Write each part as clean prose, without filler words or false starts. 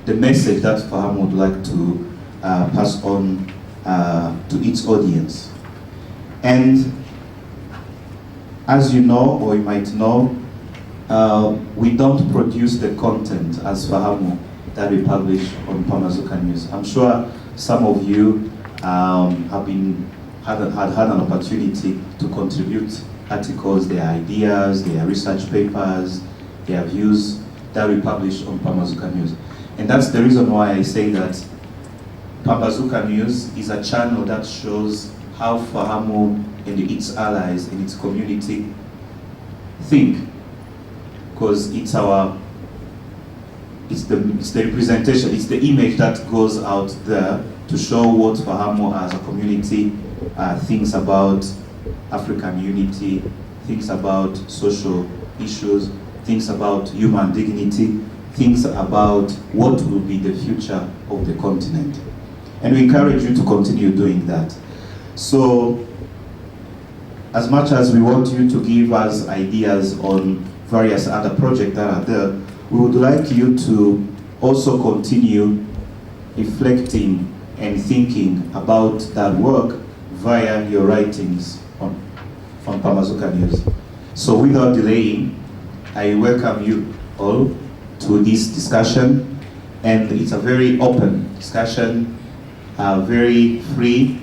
the message that Fahamu would like to pass on to its audience. And as you know, or you might know, we don't produce the content as Fahamu that we publish on Pambazuka News. I'm sure some of you had an opportunity to contribute articles, their ideas, their research papers, their views that we publish on Pambazuka News. And that's the reason why I say that Pambazuka News is a channel that shows how Fahamu and its allies and its community think, because it's the representation, it's the image that goes out there to show what Fahamu as a community thinks about African unity, thinks about social issues, thinks about human dignity, thinks about what will be the future of the continent. And we encourage you to continue doing that. So, as much as we want you to give us ideas on various other projects that are there, we would like you to also continue reflecting and thinking about that work via your writings on Pambazuka News. So without delaying, I welcome you all to this discussion, and it's a very open discussion, very free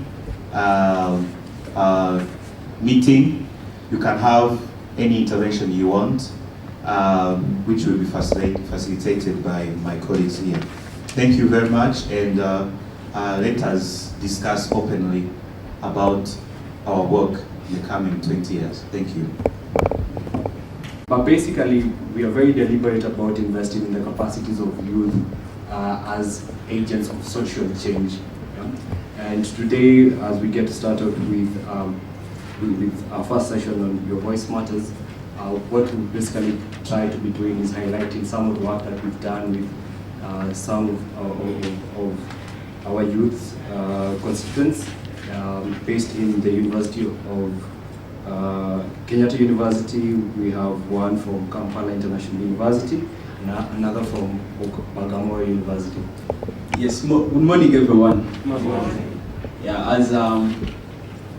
meeting. You can have any intervention you want, which will be facilitated by my colleagues here. Thank you very much, and let us discuss openly about our work in the coming 20 years. Thank you. But basically, we are very deliberate about investing in the capacities of youth as agents of social change. Yeah? And today, as we get started with our first session on Your Voice Matters, what we basically try to be doing is highlighting some of the work that we've done with some of our youth constituents based in the University of Kenyatta University. We have one from Kampala International University and another from Bagamoyo University. Yes, good morning everyone. Good morning. Yeah, as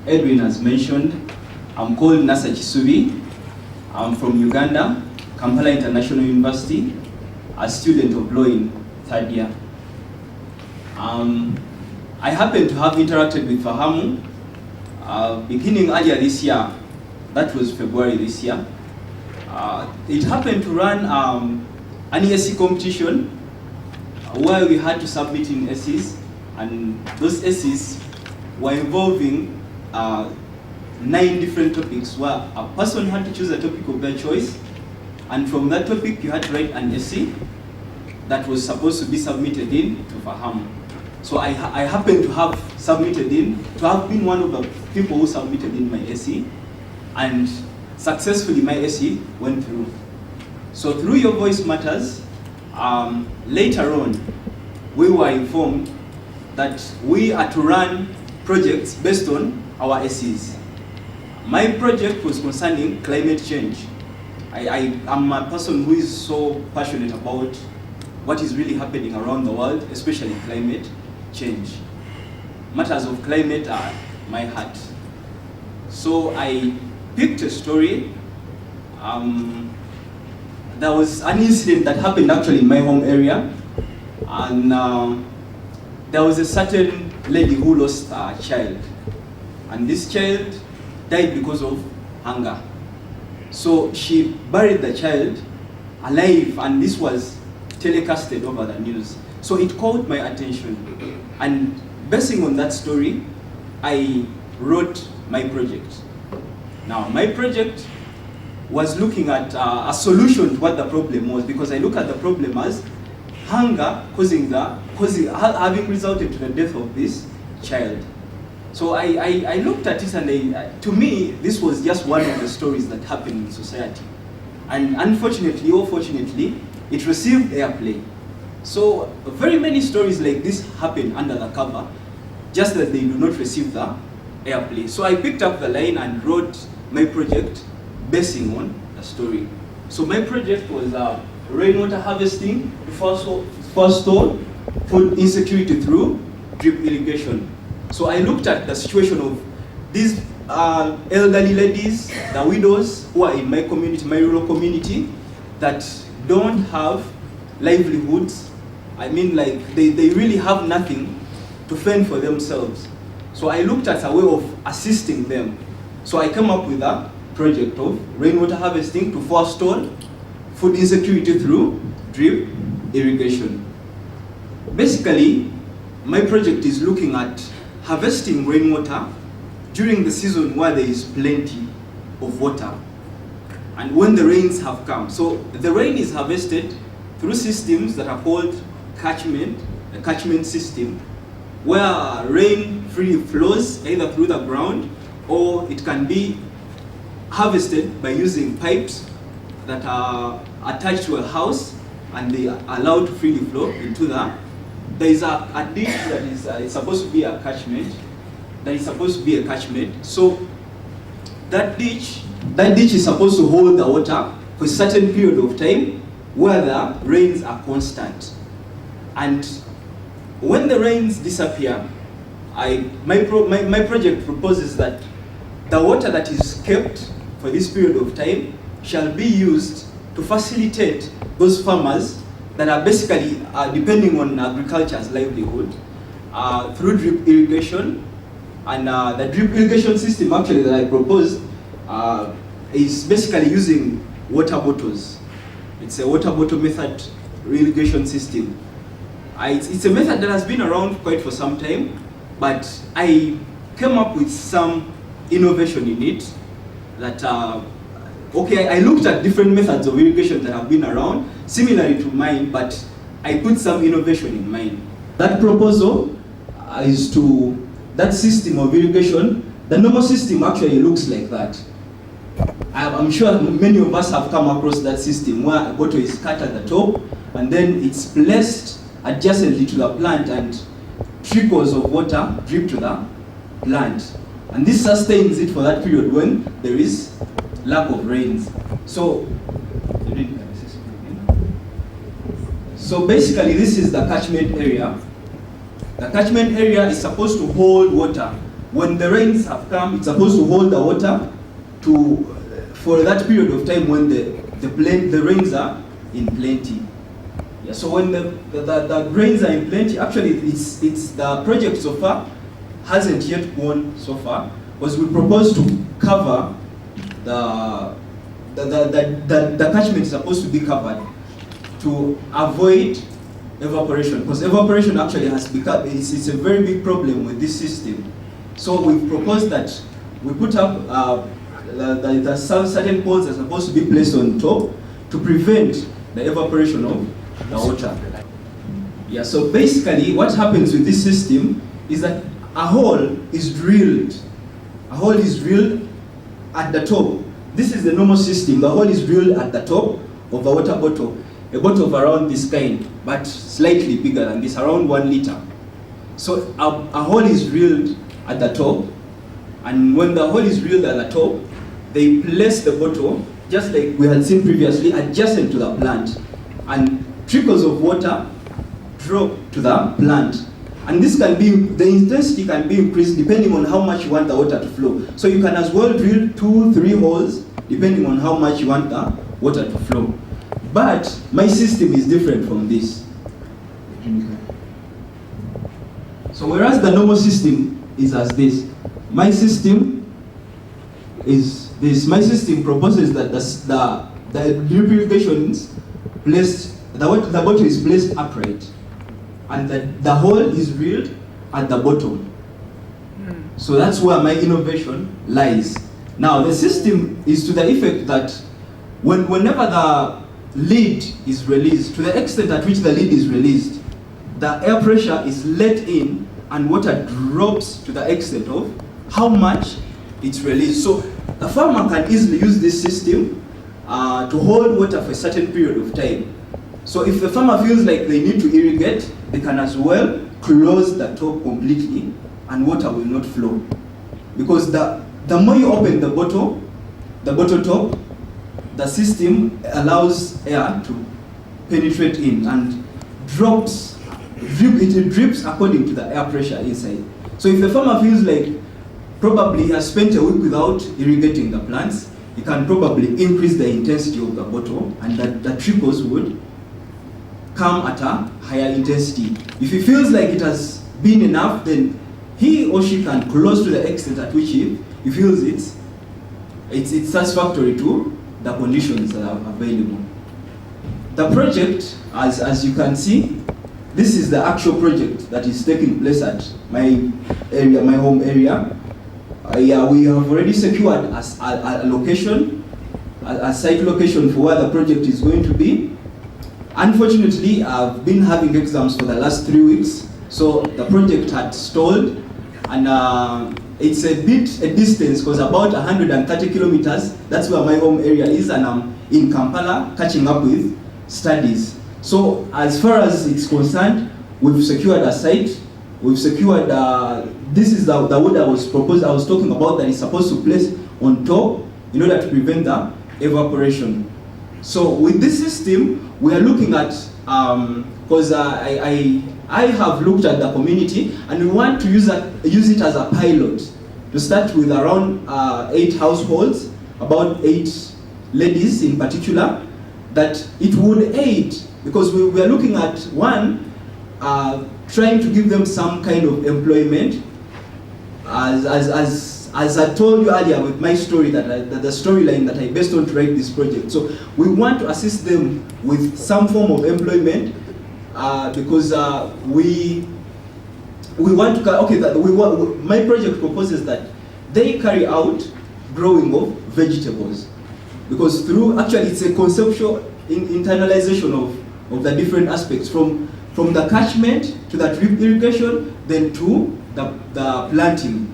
Edwin has mentioned, I'm called Nasa Chisubi. I'm from Uganda, Kampala International University, a student of law in third year. I happen to have interacted with Fahamu beginning earlier this year. That was February this year. It happened to run an ESC competition where we had to submit in essays, and those essays were involving 9 different topics, where a person had to choose a topic of their choice, and from that topic you had to write an essay that was supposed to be submitted in to Fahamu. So I happened to have submitted in, to have been one of the people who submitted in my essay, and successfully my essay went through. So through Your Voice Matters, later on, we were informed that we are to run projects based on our essays. My project was concerning climate change. I am a person who is so passionate about what is really happening around the world, especially climate change. Matters of climate are my heart. So I picked a story. There was an incident that happened actually in my home area, and there was a certain lady who lost a child, and this child died because of hunger. So she buried the child alive, and this was telecasted over the news. So it caught my attention, and basing on that story, I wrote my project. Now, my project was looking at a solution to what the problem was, because I look at the problem as hunger having resulted to the death of this child. So I looked at it, and to me, this was just one of the stories that happened in society. And unfortunately or fortunately, it received airplay. So very many stories like this happen under the cover, just that they do not receive the airplay. So I picked up the line and wrote my project basing on the story. So my project was rainwater harvesting, forestall food insecurity through drip irrigation. So I looked at the situation of these elderly ladies, the widows who are in my community, my rural community, that don't have livelihoods. I mean, like, they really have nothing to fend for themselves. So I looked at a way of assisting them. So I came up with a project of rainwater harvesting to forestall food insecurity through drip irrigation. Basically, my project is looking at harvesting rainwater during the season where there is plenty of water and when the rains have come. So the rain is harvested through systems that are called catchment, a catchment system, where rain freely flows either through the ground or it can be harvested by using pipes that are attached to a house and they are allowed to freely flow into the. There is a ditch that is supposed to be a catchment. So that ditch is supposed to hold the water for a certain period of time where the rains are constant. And when the rains disappear, my project proposes that the water that is kept for this period of time shall be used to facilitate those farmers that are basically depending on agriculture's livelihood through drip irrigation. And the drip irrigation system actually that I proposed is basically using water bottles. It's a water bottle method irrigation system. It's a method that has been around quite for some time, but I came up with some innovation in it that, I looked at different methods of irrigation that have been around, similarly to mine, but I put some innovation in mine. That proposal is to, that system of irrigation, the normal system actually looks like that. I'm sure many of us have come across that system where a bottle is cut at the top and then it's placed adjacently to the plant and trickles of water drip to the plant. And this sustains it for that period when there is lack of rains. So basically this is the catchment area. The catchment area is supposed to hold water. When the rains have come, it's supposed to hold the water for that period of time when the rains are in plenty. Yeah, so when the rains are in plenty, actually it's the project so far hasn't yet gone so far, because we propose to cover the catchment is supposed to be covered to avoid evaporation, because evaporation actually has become, it's a very big problem with this system. So we've proposed that we put up the certain poles are supposed to be placed on top to prevent the evaporation of the water. Yeah, so basically what happens with this system is that a hole is drilled. A hole is drilled at the top. This is the normal system. The hole is drilled at the top of the water bottle. A bottle of around this kind, but slightly bigger than this, around 1 liter. So a hole is drilled at the top, and when the hole is drilled at the top, they place the bottle, just like we had seen previously, adjacent to the plant, and trickles of water drop to the plant. And this can be, the intensity can be increased depending on how much you want the water to flow. So you can as well drill 2-3 holes depending on how much you want the water to flow. But my system is different from this. So whereas the normal system is as this, my system is this. My system proposes that the drip irrigation is placed, the bottle is placed upright, and the hole is drilled at the bottom. So that's where my innovation lies. Now the system is to the effect that whenever the lid is released, to the extent at which the lid is released, the air pressure is let in and water drops to the extent of how much it's released. So the farmer can easily use this system to hold water for a certain period of time. So if the farmer feels like they need to irrigate, they can as well close the top completely and water will not flow. Because the more you open the bottle top, the system allows air to penetrate in, and it drips according to the air pressure inside. So if the farmer feels like probably he has spent a week without irrigating the plants, he can probably increase the intensity of the bottle, and that the trickles would come at a higher intensity. If he feels like it has been enough, then he or she can close to the extent at which he feels it's satisfactory to the conditions that are available. The project, as you can see, this is the actual project that is taking place at my area, my home area. Yeah, we have already secured a location, a site location for where the project is going to be. Unfortunately, I've been having exams for the last 3 weeks, so the project had stalled, and it's a distance, because about 130 kilometers, that's where my home area is, and I'm in Kampala catching up with studies. So as far as it's concerned, we've secured a site, we've secured, this is the wood I was talking about, that is supposed to place on top in order to prevent the evaporation. So with this system, we are looking at, because I have looked at the community, and we want to use it as a pilot, to start with around 8 households, about 8 ladies in particular, that it would aid, because we are looking at, one, trying to give them some kind of employment, as I told you earlier with my story, that the storyline that I based on to write this project. So we want to assist them with some form of employment, because we want to, my project proposes that they carry out growing of vegetables, because through, actually it's a conceptual internalization of the different aspects, from the catchment to the drip irrigation, then to the planting.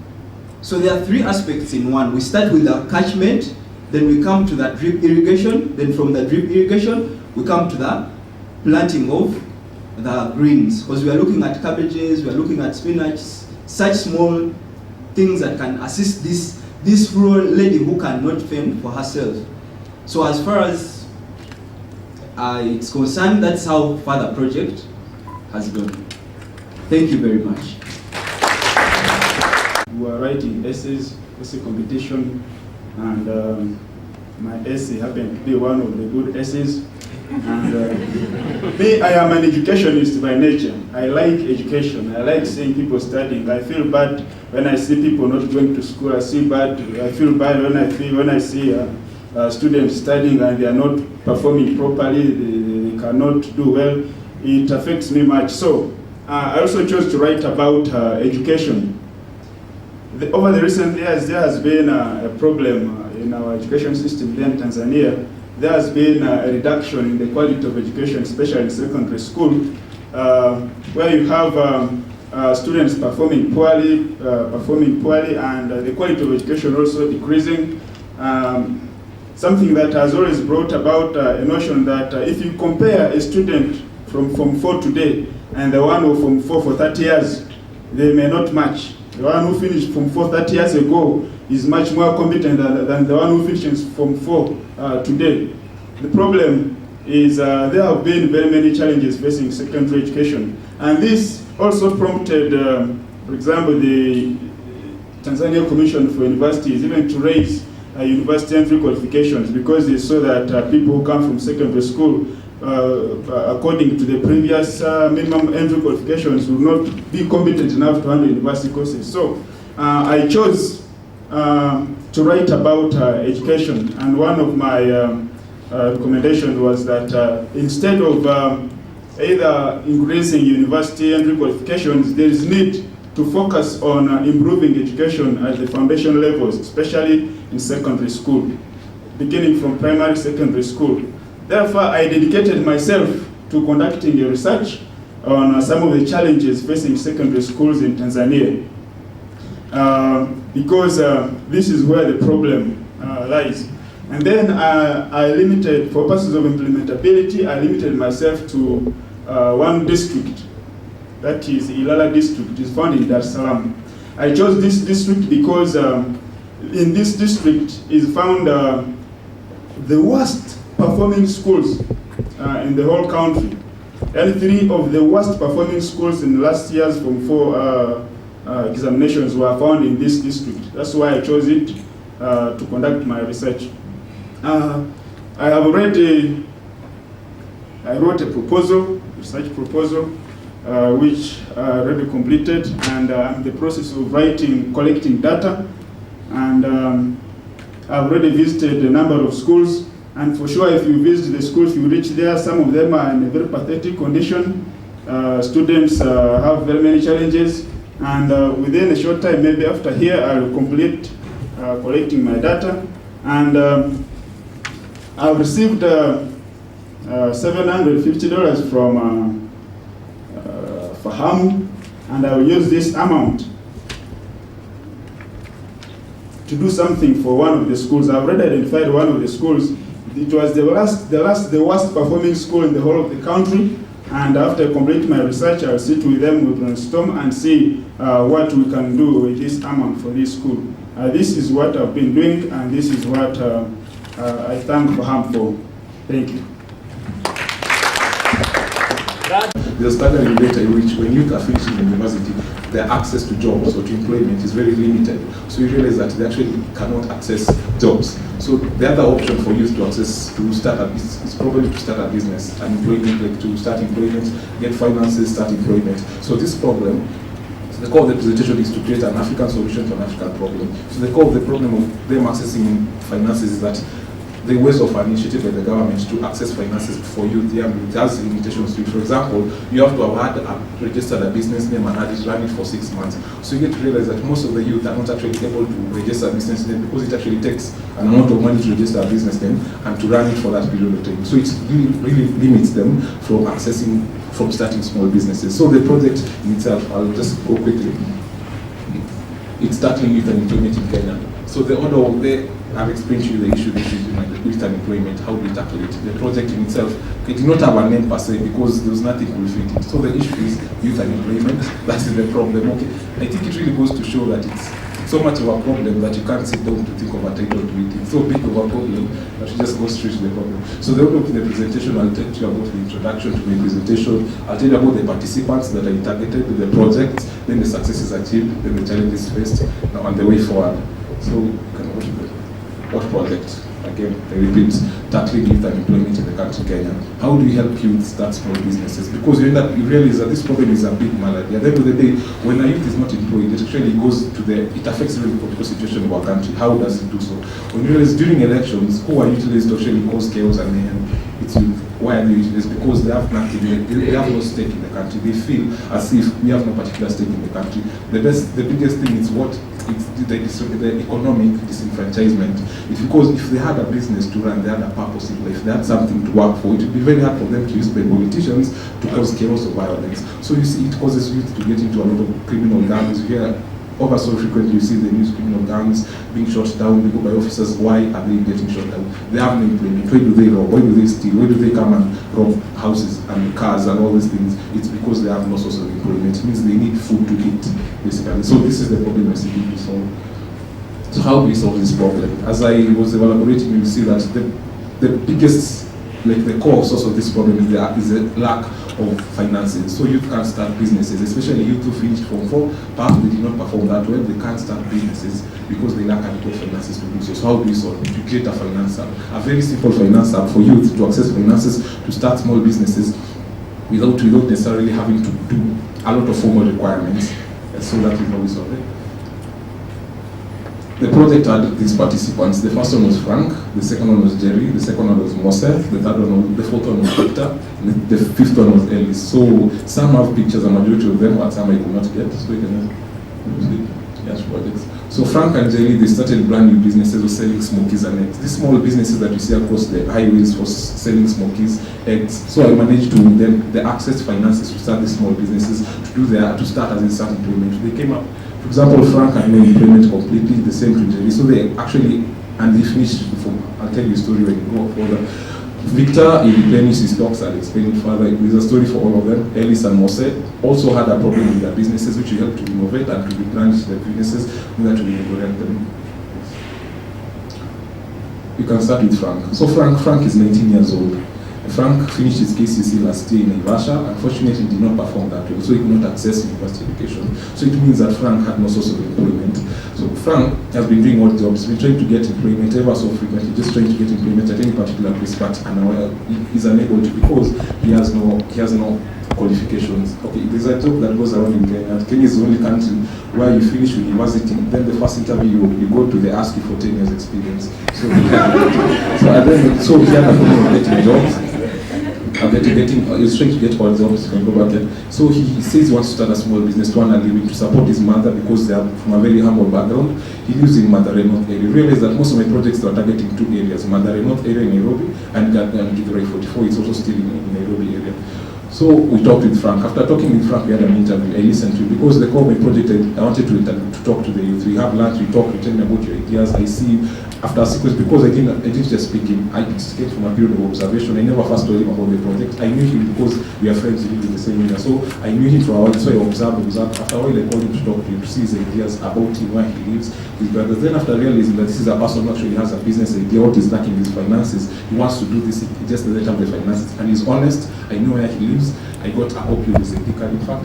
So there are 3 aspects in one. We start with the catchment, then we come to the drip irrigation, then from the drip irrigation, we come to the planting of the greens, because we are looking at cabbages, we are looking at spinach, such small things that can assist this rural lady who cannot fend for herself. So as far as it's concerned, that's how far the project has gone. Thank you very much. We were writing essays, essay competition, and my essay happened to be one of the good essays. And me, I am an educationist by nature. I like education. I like seeing people studying. I feel bad when I see people not going to school. I feel bad when I see students studying and they are not performing properly. They cannot do well. It affects me much. So I also chose to write about education. Over the recent years, there has been a problem in our education system here in Tanzania. There has been a reduction in the quality of education, especially in secondary school, where you have students performing poorly, and the quality of education also decreasing. Something that has always brought about a notion that if you compare a student from Form 4 today and the one who from 4 for 30 years, they may not match. The one who finished Form 4 30 years ago is much more competent than the one who finishes Form 4 today. The problem is there have been very many challenges facing secondary education, and this also prompted, for example, the Tanzania Commission for Universities even to raise university entry qualifications, because they saw that people who come from secondary school, according to the previous minimum entry qualifications, will not be competent enough to handle university courses. So I chose to write about education, and one of my recommendation was that instead of either increasing university entry qualifications, there is need to focus on improving education at the foundation levels, especially in secondary school, beginning from primary, secondary school. Therefore, I dedicated myself to conducting a research on some of the challenges facing secondary schools in Tanzania, because this is where the problem lies. And then I limited, for purposes of implementability, I limited myself to one district, that is Ilala district. It is found in Dar es Salaam. I chose this district because in this district is found the worst performing schools in the whole country. And 3 of the worst performing schools in last year's Form 4 examinations were found in this district. That's why I chose it to conduct my research. I wrote a proposal, research proposal, which I already completed, and I'm in the process of collecting data, and I've already visited a number of schools, and for sure if you visit the schools, you reach there, some of them are in a very pathetic condition. Students have very many challenges, and within a short time, maybe after here, I'll complete collecting my data, and I've received $750 from Fahamu, and I will use this amount to do something for one of the schools. I've already identified one of the schools. It was the worst performing school in the whole of the country, and after completing my research, I'll sit with them, we'll brainstorm and see what we can do with this amount for this school. This is what I've been doing, and this is what I thank Fahamu for. Thank you. There's a staggering data in which when youth are finishing university, their access to jobs or to employment is very limited. So you realize that they actually cannot access jobs. So the other option for youth to access, to start a business, is probably to start a business, an employment, like to start employment, get finances, start employment. So this problem, the core of the presentation is to create an African solution to an African problem. So the core of the problem of them accessing finances is that the ways of an initiative by the government to access finances for youth, it has limitations to it. For example, you have to have registered a business name and had it run it for 6 months. So you get to realize that most of the youth are not actually able to register a business name because it actually takes an amount of money to register a business name and to run it for that period of time. So it really limits them from starting small businesses. So the project in itself, I'll just go quickly. It's starting with an employment in Kenya. So the order of I've explained to you the issue with unemployment, how do we tackle it. The project in itself, it did not have a name per se because there was nothing to fit it. So the issue is youth unemployment, that is the problem. Okay, I think it really goes to show that it's so much of a problem that you can't sit down to think of a title to it. It's so big of a problem that you just go straight to the problem. So the order of the presentation, I'll tell you about the introduction to the presentation, I'll tell you about the participants that are targeted with the project, then the successes achieved, then the challenges faced, now and the way forward. So you can go to what project? Again, I repeat, tackling youth unemployment in the country, Kenya. How do we help youth start small businesses? Because you realize that this problem is a big malady. At the end of the day, when a youth is not employed, it actually it affects the political situation of our country. How does it do so? When you realize during elections, who are utilized to actually cause chaos and mayhem? It's youth. Why are they utilized? Because they have nothing, they have no stake in the country. They feel as if we have no particular stake in the country. The biggest thing is the economic disenfranchisement. It's because if they had a business to run, they had a purpose in life, they had something to work for, it would be very hard for them to use politicians to cause chaos or violence. So you see, it causes youth to get into a lot of criminal gangs. You hear over so frequently, you see the news, criminal gangs being shot down by officers. Why are they getting shot down? They have no employment. Why do they rob? Why do they steal? Why do they come and rob houses and cars and all these things? It's because they have no source of employment. It means they need food to eat, basically. So this is the problem we're seeking to solve. So how do we solve this problem? As I was elaborating, you will see that the biggest, the core source of this problem is the lack of finances. So youth can't start businesses, especially youth who finished Form 4, perhaps they did not perform that well, they can't start businesses because they lack adequate finances to do so. So how do we solve it? We create a finance app, a very simple finance app for youth to access finances to start small businesses without necessarily having to do a lot of formal requirements. And so that is how we solve it. The project had these participants. The first one was Frank, the second one was Jerry, the second one was Moses, the fourth one was Victor, and the fifth one was Ellis. So some have pictures, a majority of them, but some I could not get. So you can just projects. So Frank and Jerry, they started brand new businesses of selling smokies and eggs. These small businesses that you see across the highways for selling smokies, eggs. So I managed to the access finances to start these small businesses to start as a start employment. They came up. For example, Frank had no employment completely, the same to Jerry. So they actually, and they finished before. I'll tell you a story when you go further. Victor, he replenished his stocks, I'll explain it further. There's a story for all of them. Ellis and Mose also had a problem with their businesses, which we helped to innovate and to replenish their businesses, in order to reinvigorate them. You can start with Frank. So Frank is 19 years old. Frank finished his KCC last year in Naivasha. Unfortunately, he did not perform that well, so he could not access university education. So it means that Frank had no source of employment. So Frank has been doing odd jobs, been trying to get employment ever so frequently, just trying to get employment at any particular place, but he's unable to because he has no qualifications. Okay, there's a joke that goes around in Kenya. Kenya is the only country where you finish university, then the first interview you go to, they ask you for 10 years experience. So he had a problem of getting jobs. He's trying to get all jobs, you can go back there. So he says he wants to start a small business to earn a living to support his mother because they are from a very humble background. He lives in Mathare North area. Realize that most of my projects are targeting two areas, Mathare North area in Nairobi and Githurai 44, it's also still in Nairobi area. So we talked with Frank. After talking with Frank, we had an interview. I listened to it because the core of my project, I wanted to talk to the youth. We have lunch, we talk, we tell me about your ideas. I see after a sequence, because I didn't just speak him, I came from a period of observation. I never first told him about the project. I knew him because we are friends, we live in the same area. So I knew him for a while, so I observed. After a while, I called him to talk to him, to see his ideas about him, where he lives, his brothers. Then after realizing that this is a person who actually has a business idea, what is lacking his finances, he wants to do this, he just doesn't have the finances. And he's honest, I know where he lives. I got a copy of his ID card. In fact,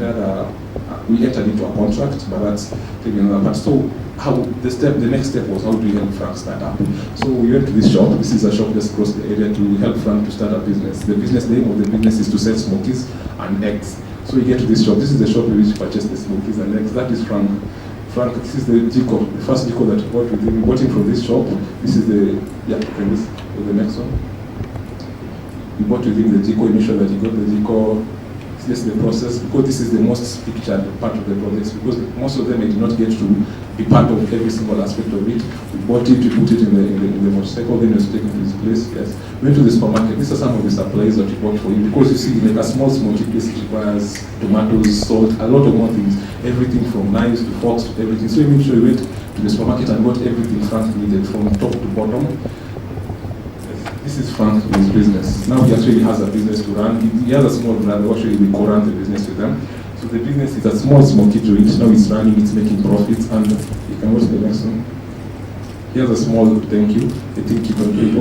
we entered into a contract, but that's taking another part. So the next step was how do you help Frank start up? So we went to this shop. This is a shop just across the area to help Frank to start a business. The name of the business is to sell smokies and eggs. So we get to this shop. This is the shop in which we purchased the smokies and eggs. That is Frank. This is the Jico, the first Jico that we bought with him. We bought him from this shop. This is the next one. We bought with him the Jico, initially that he got the Jico. This is the process, because this is the most pictured part of the projects, because most of them I did not get to be part of every single aspect of it. We bought it, we put it in the motorcycle, then it was taken to this place, yes. We went to the supermarket. These are some of the supplies that we bought for him, because you see, like a small smoky place requires tomatoes, salt, a lot of more things, everything from knives to forks to everything. So we made sure we went to the supermarket and got everything Frank needed from top to bottom. This is Frank with his business. Now he actually has a business to run. He has a small brother, actually we co-run the business with them. So the business is a small smoky joint. Now it's running, it's making profits, and you can go to the next one. Here's a small thank you. I think you can do it.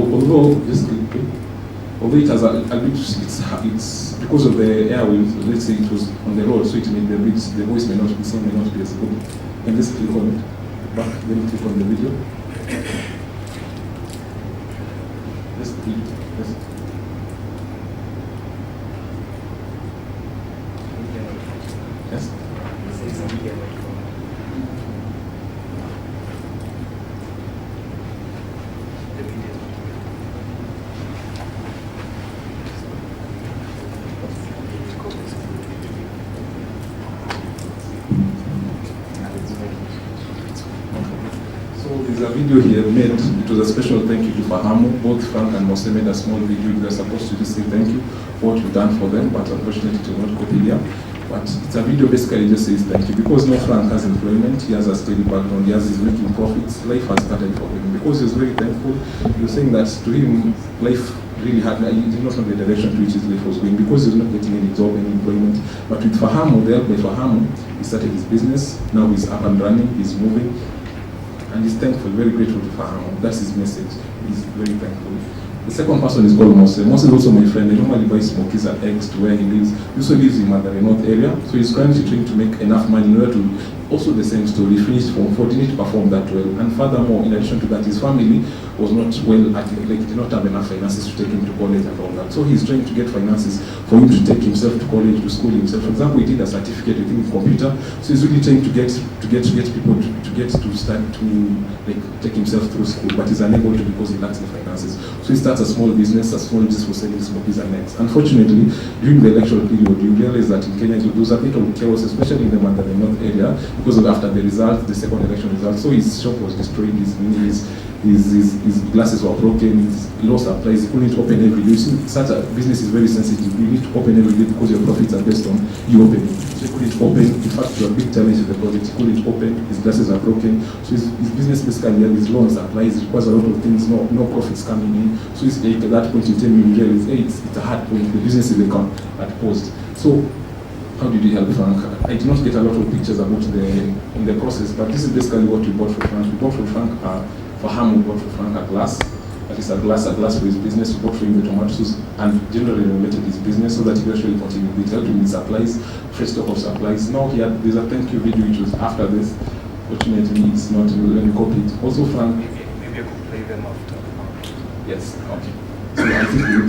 Although it has a bit, it's because of the airwaves, let's say it was on the road, so it may be a bit, the voice may not be, sound may not be as good. And just click on it. Back, then click on the video. Yes. So there's a video here made. It was a special thank you to Fahamu. Both Frank and Mose made a small video. They're supposed to just say thank you for what you've done for them, but unfortunately it was not copied here. But it's a video basically just says thank you, because no Frank has employment, he has a steady background, he's making profits, life has started for him. Because he's very thankful, he was saying that to him, life really had, he did not know the direction to which his life was going, because he was not getting any job, any employment. But with Fahamu, the help by Fahamu, he started his business, now he's up and running, he's moving, and he's thankful, very grateful to Fahamu. That's his message, he's very thankful. The second person is called Mose. Mose is also my friend. I normally buy smokies and eggs to where he lives. He also lives in Mathare North area, so he's currently trying to make enough money in order to, also the same story, finished Form 4, didn't perform that well. And furthermore, in addition to that, his family was not well, did not have enough finances to take him to college and all that. So he's trying to get finances for him to take himself to college, to school himself. For example, he did a certificate in computer, so he's really trying to get people to start to take himself through school, but he's unable to because he lacks the finances. So he starts a small business for selling smokies and eggs. Unfortunately, during the electoral period, you realize that in Kenya there was a bit of chaos, especially in the Mathare North area, because after the result, the second election result, so his shop was destroyed, his glasses were broken, his lost supplies, he couldn't open every day. Such a business is very sensitive. You need to open every day because your profits are based on you opening. So he couldn't open. In fact, there was a big challenge with the project. He couldn't open, his glasses are broken. So his business basically had his loans, supplies, it requires a lot of things, no profits coming in. So it's at that point in time you realize, hey, it's a hard point, the business is at post. So how did you help Frank? I did not get a lot of pictures about in the process, but this is basically what we bought for Frank. We bought for Frank Fahamu bought for Frank a glass. That is a glass for his business. We bought for him the tomatoes. and generally renovated his business so that he could actually continue. It helped him with supplies, fresh stock of supplies. Now there's a thank you video which was after this. Fortunately, it's not, let me copy it. Also, Frank. Maybe I could play them after. Yes, okay. So I think they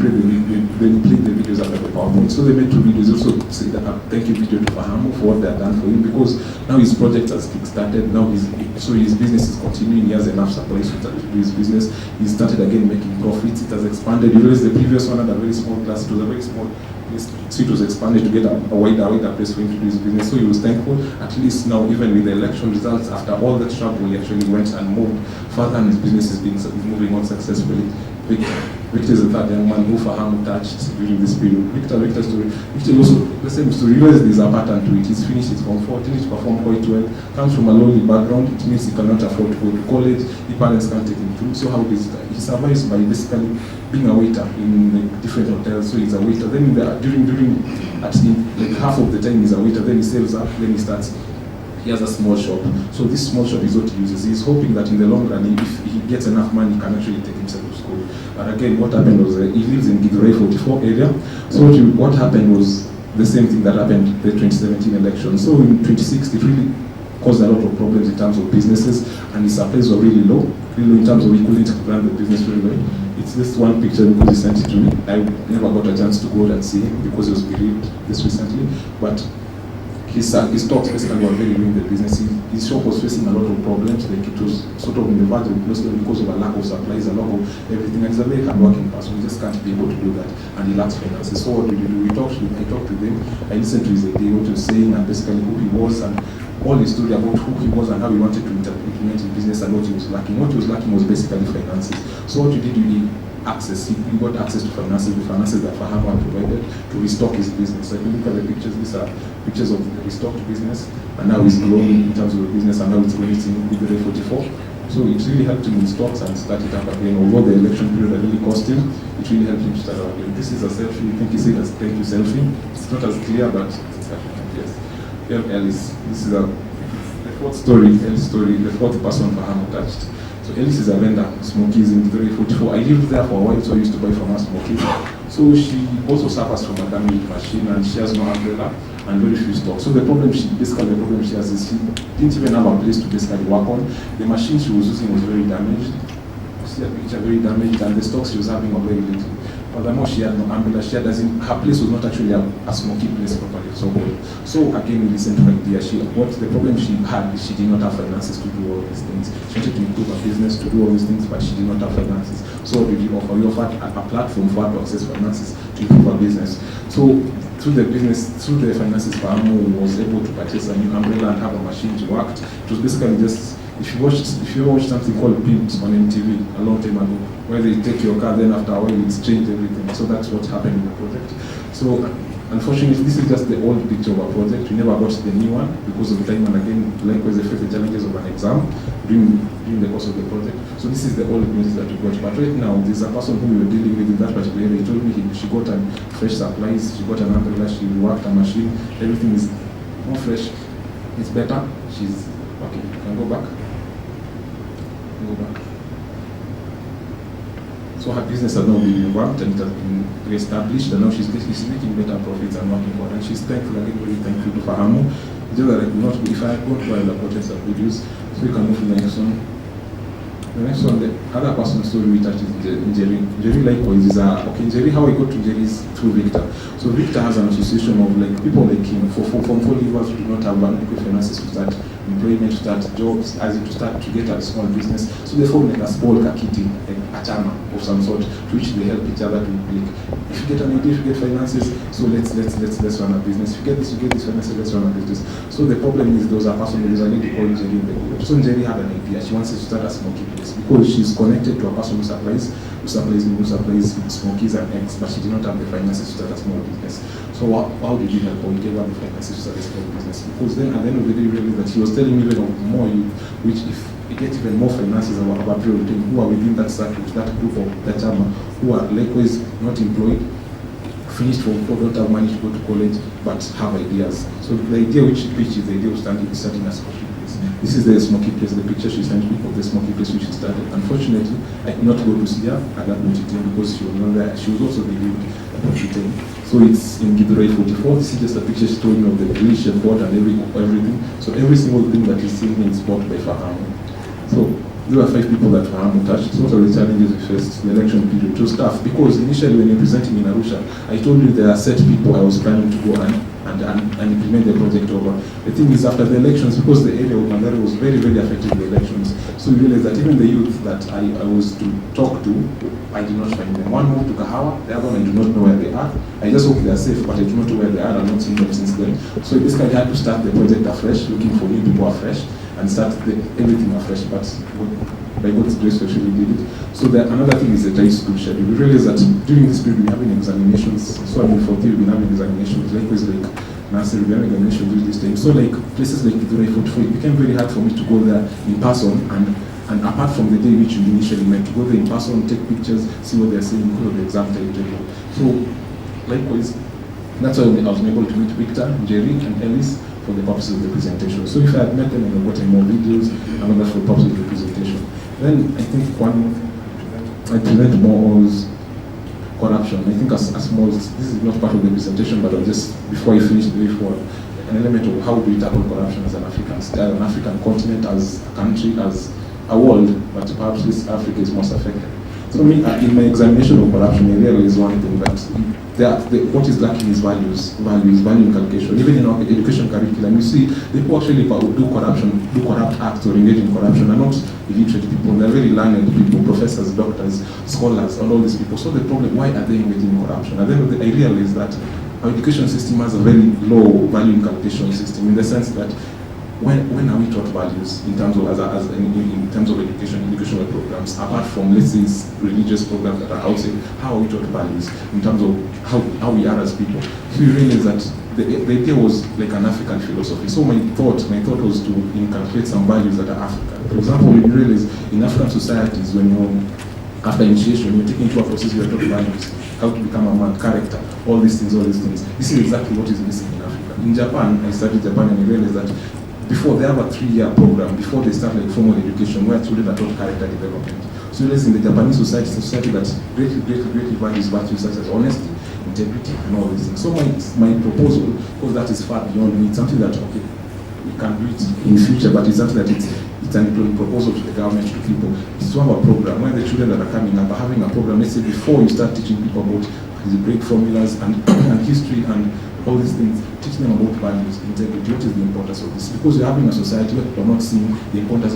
played the videos after the PowerPoint. So they made 2 videos. Also say that thank you video to Fahamu for what they have done for him, because now his project has kick-started. Now his business is continuing. He has enough supplies to do his business. He started again making profits. It has expanded. You realize the previous one had a very small class. It was a very small place. So it was expanded to get a wider place for him to do his business. So he was thankful. At least now, even with the election results, after all that trouble, he actually went and moved further, and his business is moving on successfully. Victor is the third young man who Fahamu touched during this period. Victor's story. Victor also the same story. Realizes there's a pattern to it. He's finished his Form 4, didn't perform quite well, comes from a lonely background. It means he cannot afford to go to college. The parents can't take him through. So how does he survives by basically being a waiter in different hotels. So he's a waiter. Then during half of the time he's a waiter. Then he saves up. Then he has a small shop. So this small shop is what he uses. He's hoping that in the long run, if he gets enough money, he can actually take himself to school. But again, what happened was he lives in Githurai 44 area. So what happened was the same thing that happened in the 2017 election. So in 2016, it really caused a lot of problems in terms of businesses, and his supplies were really low in terms of he couldn't run the business very well. It's this one picture because he sent it to me. I never got a chance to go and see him because he was bereaved this recently. But his stocks basically were very low in the business. His shop was facing a lot of problems. Like it was sort of in the verge of closing because of a lack of supplies, a lack of everything. And he's a very hardworking person. He just can't be able to do that, and he lacks finances. So what did we do? I talked to him. I listened to his idea, what he was saying, and basically who he was, and all his story about who he was and how he wanted to implement his business and what he was lacking. What he was lacking was basically finances. So what we did, we access. He got access to finances, the finances that Fahamu had provided to restock his business. So if you look at the pictures, these are pictures of the restocked business, and now he's growing in terms of the business, and now it's going in Githurai 44. So it really helped him in stocks and start it up again. Although the election period really cost him, it really helped him to start out again. This is a selfie. I think he said as thank you selfie. It's not as clear, but it's yes. Yeah, Ellis. This is the fourth story. Ellis' story. The fourth person Fahamu touched. So Ellis is a vendor, smokies in Githurai 44. I lived there for a while, so I used to buy from her smokies. So she also suffers from a damaged machine, and she has no umbrella and very few stocks. So the problem she has is she didn't even have a place to basically work on. The machine she was using was very damaged. See a picture, very damaged, and the stocks she was having were very little. Furthermore, she had no umbrella. Her place was not actually a smoky place properly. So again, we listened to her idea. The problem she had is she did not have finances to do all these things. She wanted to improve her business, to do all these things, but she did not have finances. So what did we offer? We offered a platform for her to access finances to improve her business. So through the finances, Fahamu was able to purchase a new umbrella and have a machine to work. It was basically just, if you watched something called Pimps on MTV a long time ago, where they take your car, then after a while it's changed everything. So that's what happened in the project. So unfortunately, this is just the old picture of our project. We never got the new one because of the time, and again, likewise, they faced the challenges of an exam during the course of the project. So this is the old music that we got. But right now, there's a person who we were dealing with in that particular area. He told me she got fresh supplies, she got an umbrella, she reworked a machine, everything is more fresh, it's better. She's okay. You can go back. Go back. So her business has now been revamped and it has been re-established, and now she's making better profits and working for it. And she's thankful, again, very thankful to Fahamu. Just that if I go to the projects and videos, so you can move to the next one. The next one, the other person's story we touched is Njeri. Njeri likewise is Njeri, how I got to Njeri is through Victor. So Victor has an association of people like him, for leavers who do not have adequate finances to start employment, to start jobs, to start to get a small business. So they form like a small kakiti, like a chama of some sort, to which they help each other to like, if you get an idea, if you get finances, so let's run a business. If you get this finances, let's run a business. So the problem is there was a person who was a lady called Njeri in the group. So Njeri had an idea. She wants to start a smoky place because she's connected to a person who supplies smokies and eggs, but she did not have the finances to start a small business. So how did you help her? We gave her the finances to start a small business. Because then at the end of the day, we realized that she was telling me even of more youth, which if we get even more finances of our period of time, who are within that circle, that group of that chama, who are likewise not employed, finished from don't have money to go to college, but have ideas. So the idea which is the idea of starting a smoky place. This is the smoky place, the picture she sent me of the smoky place which she started. Unfortunately, I could not go to see her at that point in time because she was not there. She was also the lead at that point in time. So it's in Githurai 44. This is just a picture she told me of the grill she bought and everything. So every single thing that you see is bought by Fahamu. So there were 5 people that Fahamu touched. So what are the challenges we faced? The election period. It was tough because initially when you're presenting in Arusha, I told you there are set people I was planning to go and implement the project over. The thing is, after the elections, because the area of Mandari was very, very affected by the elections, so we realized that even the youth that I was to talk to, I did not find them. One moved to Kahawa, the other one I do not know where they are. I just hope they are safe, but I do not know where they are. I've not seen them since then. So basically I had to start the project afresh, looking for new people afresh, and start everything afresh, but by God's grace we actually did it. So another thing is the tight school schedule. We realized that during this period we're having examinations, so I mean for we've been having examinations, likewise like nursery, we're having examinations during this time. So like places like Githurai 44, it became very hard for me to go there in person, and apart from the day which we initially met, to go there in person, take pictures, see what they're saying, because of the exam timetable. So likewise, that's why I was able to meet Victor, Jerry, and Ellis for the purposes of the presentation. So if I had met them, I would have gotten more videos, and that's for the purposes of the presentation. Then I think I present more was corruption. I think as small, this is not part of the presentation, but I'll just, before I finish the way forward, an element of how we tackle corruption as an African continent, as a country, as a world, but perhaps this Africa is most affected. So me, in my examination of corruption, I realized one thing, that what is lacking is value inculcation. Even in our education curriculum, you see people actually who do corrupt acts or engage in corruption are not illiterate people. They're very learned people, professors, doctors, scholars, and all these people. So the problem, why are they engaging in corruption? And then I realized that our education system has a very low value inculcation system, in the sense that when are we taught values in terms of in terms of educational programs, apart from, let's say, religious programs that are outside? How are we taught values in terms of how we are as people? So we realized that the idea was like an African philosophy. So my thought was to inculcate some values that are African. For example, we realize in African societies, when after initiation, you're taken into a process where you're taught values, how to become a man, character, all these things. This is exactly what is missing in Africa. In Japan, I studied Japan, and I realized that before they have a 3-year program, before they start like formal education, where children are taught character development. So in the Japanese society, it's a society that greatly values virtues such as honesty, integrity, and all these things. So my proposal, because that is far beyond me, it's something that, okay, we can do it in the future, but it's something that it's an proposal to the government, to people, is to have a program where the children that are coming up are having a program, let's say before you start teaching people about the break formulas and history and all these things, teach them about values, integrity, what is the importance of this? Because you're having a society where people are not seeing the importance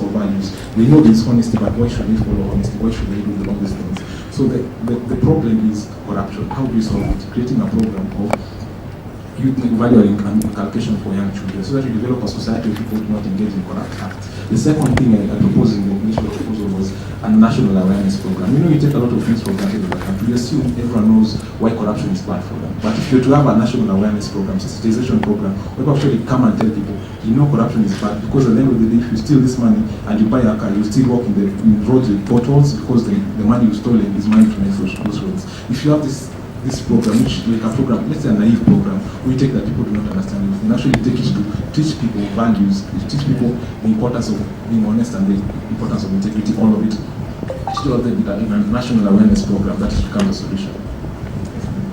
of values. They know there's honesty, but why should they follow honesty? Why should they do all these things? So the problem is corruption. How do we solve it? Creating a program of youth value inculcation for young children, so that we develop a society where people do not engage in corrupt acts. The second thing I proposed in the initial proposal was a national awareness program. You take a lot of things for granted in the country. We assume everyone knows why corruption is bad for them. But if you're to have a national awareness program, sensitization program, where people actually come and tell people, corruption is bad, because at the end of the day, if you steal this money and you buy a car, you still walk in roads with potholes, because the money you stolen is money to make those roads. If you have this program, which like a program, let's say a naive program, we take that people do not understand it, and actually take it to teach people values, teach people the importance of being honest and the importance of integrity, all of it. Teach all of them in a national awareness program, that becomes a solution.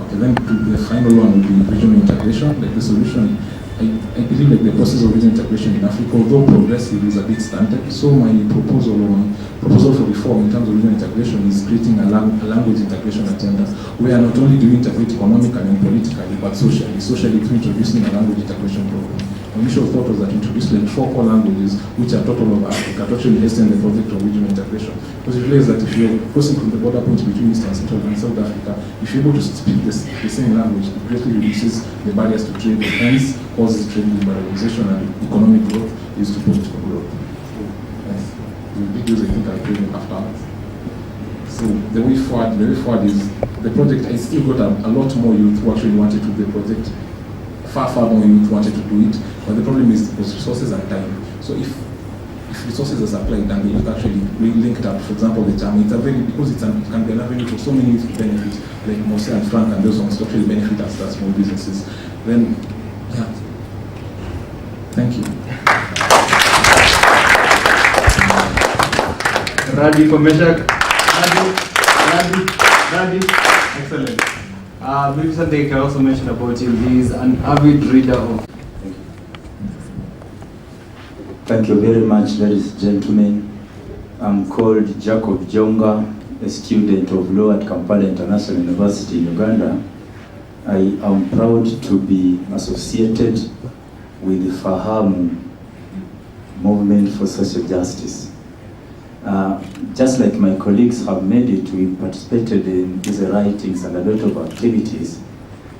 Okay, then the final one would be regional integration. Like the solution, I believe like the process of regional integration in Africa, although progressive, is a bit stunted. So my proposal for reform in terms of regional integration is creating a language integration agenda, where not only do we integrate economically and politically, but socially through introducing a language integration program. My initial thought was that introduce like 4 core languages, which are total of Africa, to actually hasten the project of regional integration. Because you realize that if you're crossing from the border point between East and Central and South Africa, if you're able to speak the same language, it greatly reduces the barriers to trade, and hence causes trade liberalization and economic growth, is to political growth. The videos I think I'll play them afterwards. So the way forward is the project. I still got a lot more youth who actually wanted to do the project. Far more youth wanted to do it, but the problem is resources and time. So if resources are supplied and the youth actually linked up, for example, the term, because it can be an avenue for so many youth to benefit, like Mose and Frank and those ones to actually benefit as small businesses. Then, yeah. Thank you. Randy for measure. Randy, excellent. Maybe something I can also mention about him. He is an avid reader of. Thank you very much, ladies and gentlemen. I'm called Jacob Jonga, a student of law at Kampala International University in Uganda. I am proud to be associated with the Fahamu Movement for Social Justice. Just like my colleagues have made it, we participated in these writings and a lot of activities.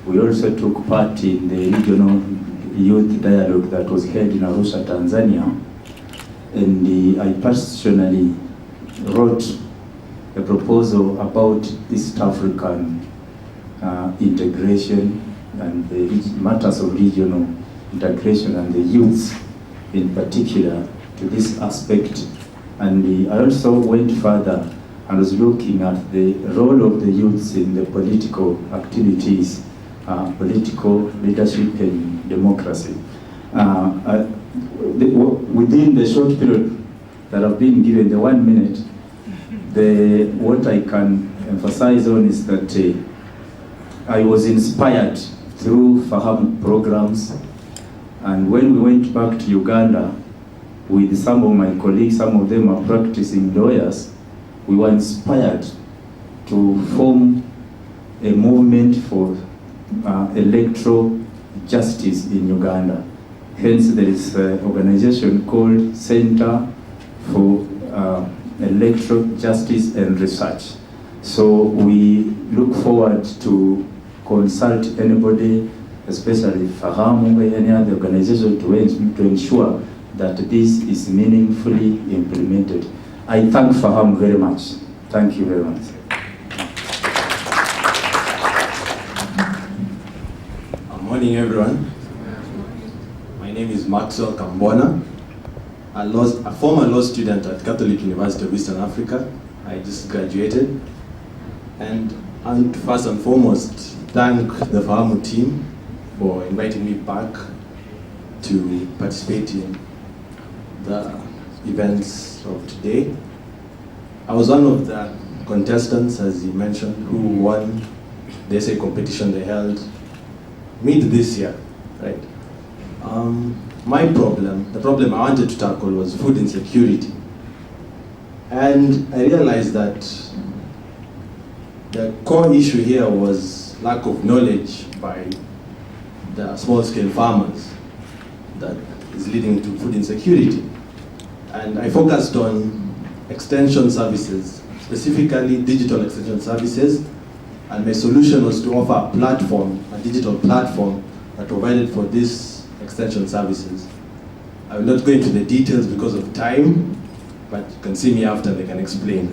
We also took part in the regional youth dialogue that was held in Arusha, Tanzania. And I personally wrote a proposal about East African integration and the matters of regional integration and the youths in particular to this aspect. And I also went further and was looking at the role of the youths in the political activities, political leadership and democracy. Within the short period that I've been given, the 1 minute, what I can emphasize on is that I was inspired through Fahamu programs, and when we went back to Uganda with some of my colleagues, some of them are practicing lawyers, we were inspired to form a movement for electoral justice in Uganda. Hence there is an organization called Center for Electoral Justice and Research. So we look forward to consult anybody, especially Fahamu or any other organization, to ensure that this is meaningfully implemented. I thank Fahamu very much. Thank you very much. Good morning, everyone. My name is Maxwell Kambona, a former law student at Catholic University of Eastern Africa. I just graduated. And first and foremost, thank the Fahamu team for inviting me back to participate in the events of today. I was one of the contestants, as you mentioned, who won the essay competition they held mid this year, right? The problem I wanted to tackle was food insecurity. And I realized that the core issue here was lack of knowledge by the small-scale farmers that is leading to food insecurity. And I focused on extension services, specifically digital extension services, and my solution was to offer a platform, a digital platform that provided for these extension services. I will not go into the details because of time, but you can see me after and I can explain.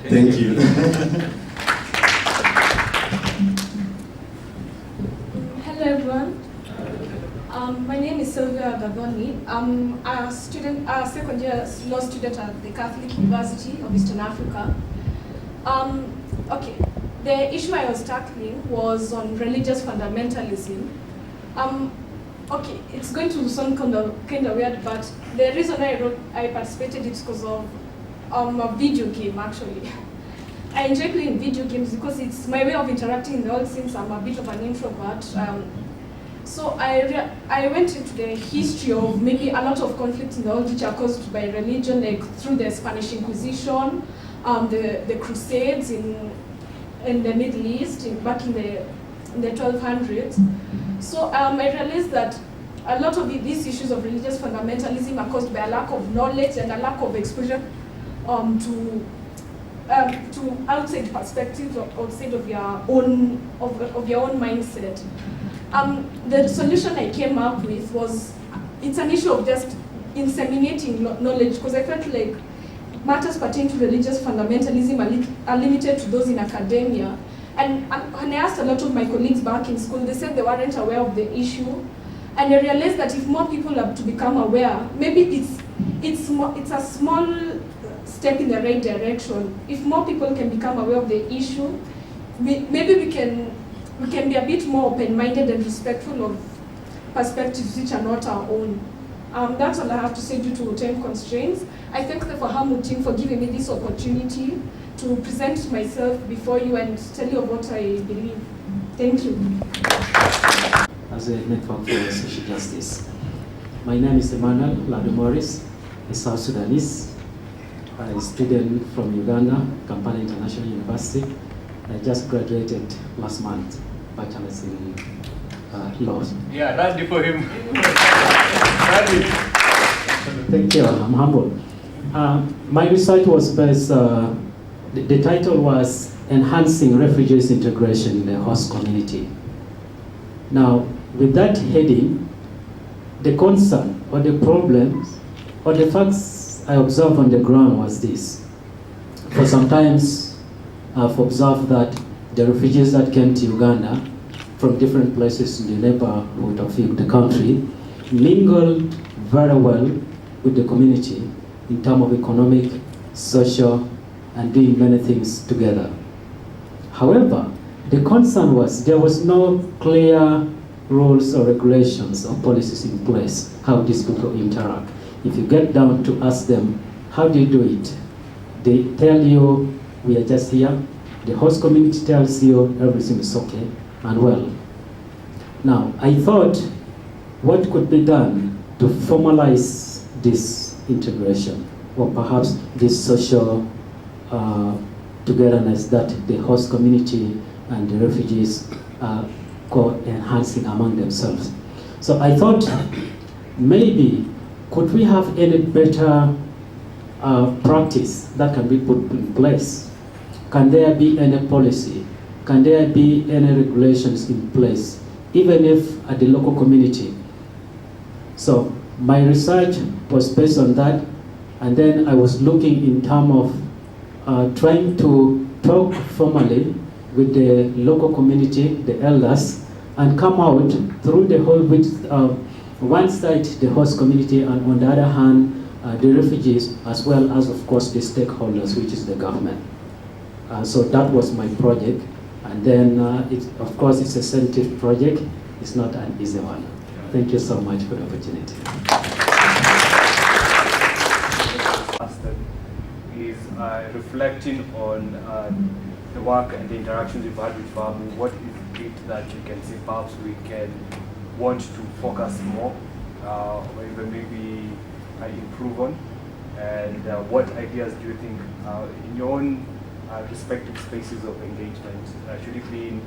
Thank you. Hello everyone. My name is Sylvia Gavoni. I'm a second year law student at the Catholic University of Eastern Africa. Okay, the issue I was tackling was on religious fundamentalism. Okay, it's going to sound kind of weird, but the reason I participated is because of a video game actually. I enjoy playing video games because it's my way of interacting in the world since I'm a bit of an introvert. So I went into the history of maybe a lot of conflicts in the world which are caused by religion, like through the Spanish Inquisition, the Crusades in the Middle East, back in the 1200s. So I realized that a lot of these issues of religious fundamentalism are caused by a lack of knowledge and a lack of exposure to outside perspectives, outside of your own mindset. The solution I came up with was, it's an issue of just inseminating knowledge, because I felt like matters pertaining to religious fundamentalism are limited to those in academia. And when I asked a lot of my colleagues back in school, they said they weren't aware of the issue. And I realized that if more people have to become aware, maybe it's a small step in the right direction. If more people can become aware of the issue, maybe we can be a bit more open-minded and respectful of perspectives which are not our own. That's all I have to say due to time constraints. I thank the Fahamu team for giving me this opportunity to present myself before you and tell you what I believe. Thank you. As a network for social justice. My name is Emmanuel Lado Morris, a South Sudanese, a student from Uganda, Kampala International University. I just graduated last month, bachelor's in law. Yeah, that's it for him. Thank you, I'm humble. My research was based, the title was Enhancing Refugees Integration in the Host Community. Now, with that heading, the concern or the problems or the facts I observed on the ground was this. For sometimes I've observed that the refugees that came to Uganda from different places in the neighborhood of the country mingled very well with the community in terms of economic, social, and doing many things together. However, the concern was there was no clear rules or regulations or policies in place how these people interact. If you get down to ask them, how do you do it? They tell you, we are just here. The host community tells you everything is okay and well. Now, I thought what could be done to formalize this integration or perhaps this social togetherness that the host community and the refugees are co-enhancing among themselves. So I thought maybe could we have any better practice that can be put in place? Can there be any policy? Can there be any regulations in place, even if at the local community? So my research was based on that, and then I was looking in terms of trying to talk formally with the local community, the elders, and come out through the whole, with one side the host community, and on the other hand the refugees, as well as of course the stakeholders, which is the government. So that was my project, and then of course it's a sensitive project. It's not an easy one. Thank you so much for the opportunity. Is reflecting on the work and the interactions we've had with Fahamu. What is it that you can say perhaps we can want to focus more, or even maybe improve on? And what ideas do you think in your own respective spaces of engagement, should it be in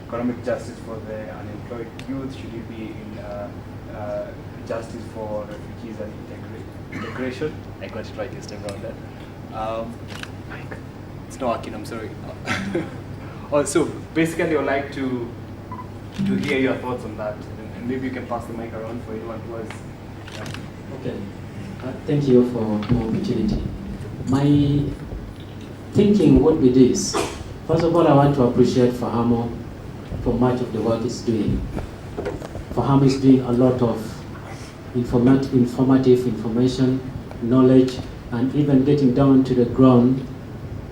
economic justice for the unemployed youth? Should it be in justice for refugees and integration? I got it right this time around that. It's not working, I'm sorry. So basically I'd like to hear your thoughts on that, and maybe you can pass the mic around for anyone who has. Okay, thank you for the opportunity. My thinking would be this. First of all, I want to appreciate Fahamu for much of the work it's doing. Fahamu is doing a lot of informative information, knowledge, and even getting down to the ground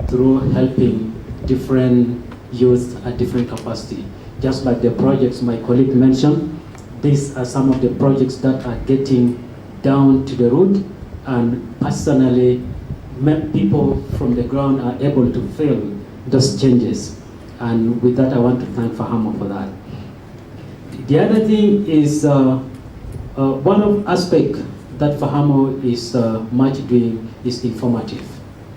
through helping different youth at different capacity. Just like the projects my colleague mentioned, these are some of the projects that are getting down to the root, and personally, people from the ground are able to feel those changes. And with that, I want to thank Fahamu for that. The other thing is one of aspect that Fahamu is much doing is informative,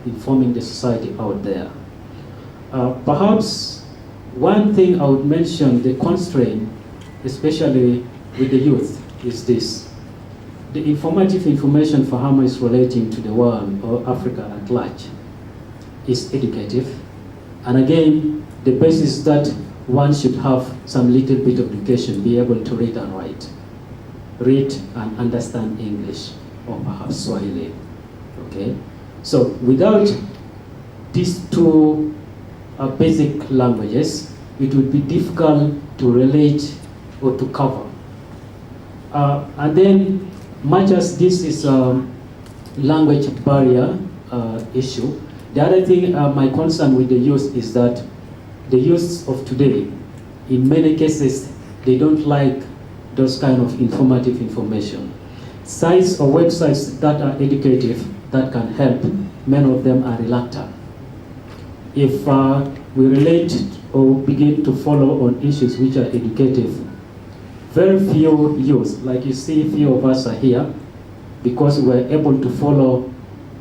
informing the society out there. Perhaps one thing I would mention, the constraint, especially with the youth, is this. The informative information Fahamu is relating to the world or Africa at large is educative. And again, the basis that one should have some little bit of education, be able to read and write. Read and understand English, or perhaps Swahili, okay? So without these two basic languages, it would be difficult to relate or to cover. And then, much as this is a language barrier issue, the other thing, my concern with the youth is that the youth of today, in many cases, they don't like those kind of informative information. sites or websites that are educative, that can help, many of them are reluctant. If we relate or begin to follow on issues which are educative, very few use, like you see, few of us are here because we're able to follow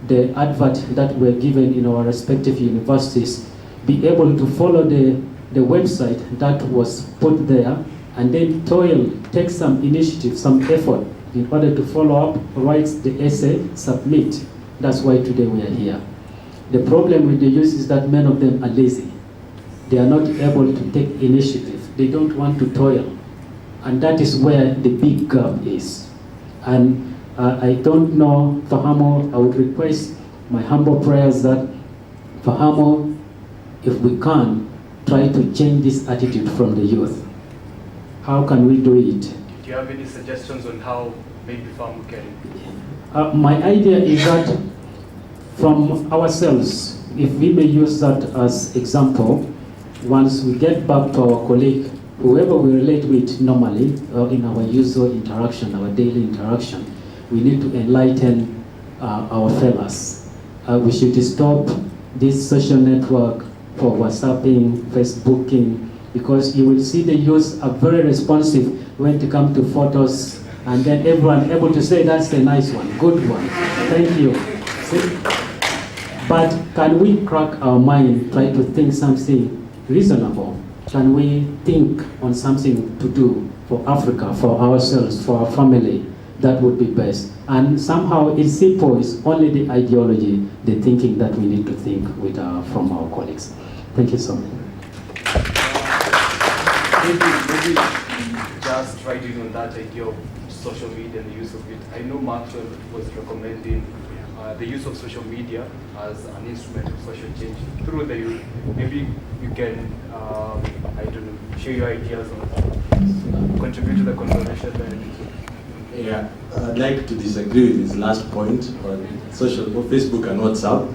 the advert that we're given in our respective universities, be able to follow the website that was put there, and then toil, take some initiative, some effort in order to follow up, write the essay, submit. That's why today we are here. The problem with the youth is that many of them are lazy. They are not able to take initiative. They don't want to toil. And that is where the big gap is. And I don't know, Fahamu, I would request my humble prayers that Fahamu, if we can, try to change this attitude from the youth. How can we do it? Do you have any suggestions on how maybe Fahamu can? My idea is that from ourselves, if we may use that as example, once we get back to our colleague, whoever we relate with normally, in our usual interaction, our daily interaction, we need to enlighten our fellows. We should stop this social network for WhatsApping, Facebooking, because you will see the youth are very responsive when it comes to photos, and then everyone able to say, that's a nice one, good one, thank you. See? But can we crack our mind, try to think something reasonable? Can we think on something to do for Africa, for ourselves, for our family? That would be best. And somehow it's simple, it's only the ideology, the thinking that we need to think with from our colleagues. Thank you so much. Maybe just riding on that idea of social media and the use of it. I know Maxwell was recommending the use of social media as an instrument of social change through the youth. Maybe you can, I don't know, share your ideas or contribute to the conversation. Yeah, I'd like to disagree with his last point on Facebook and WhatsApp,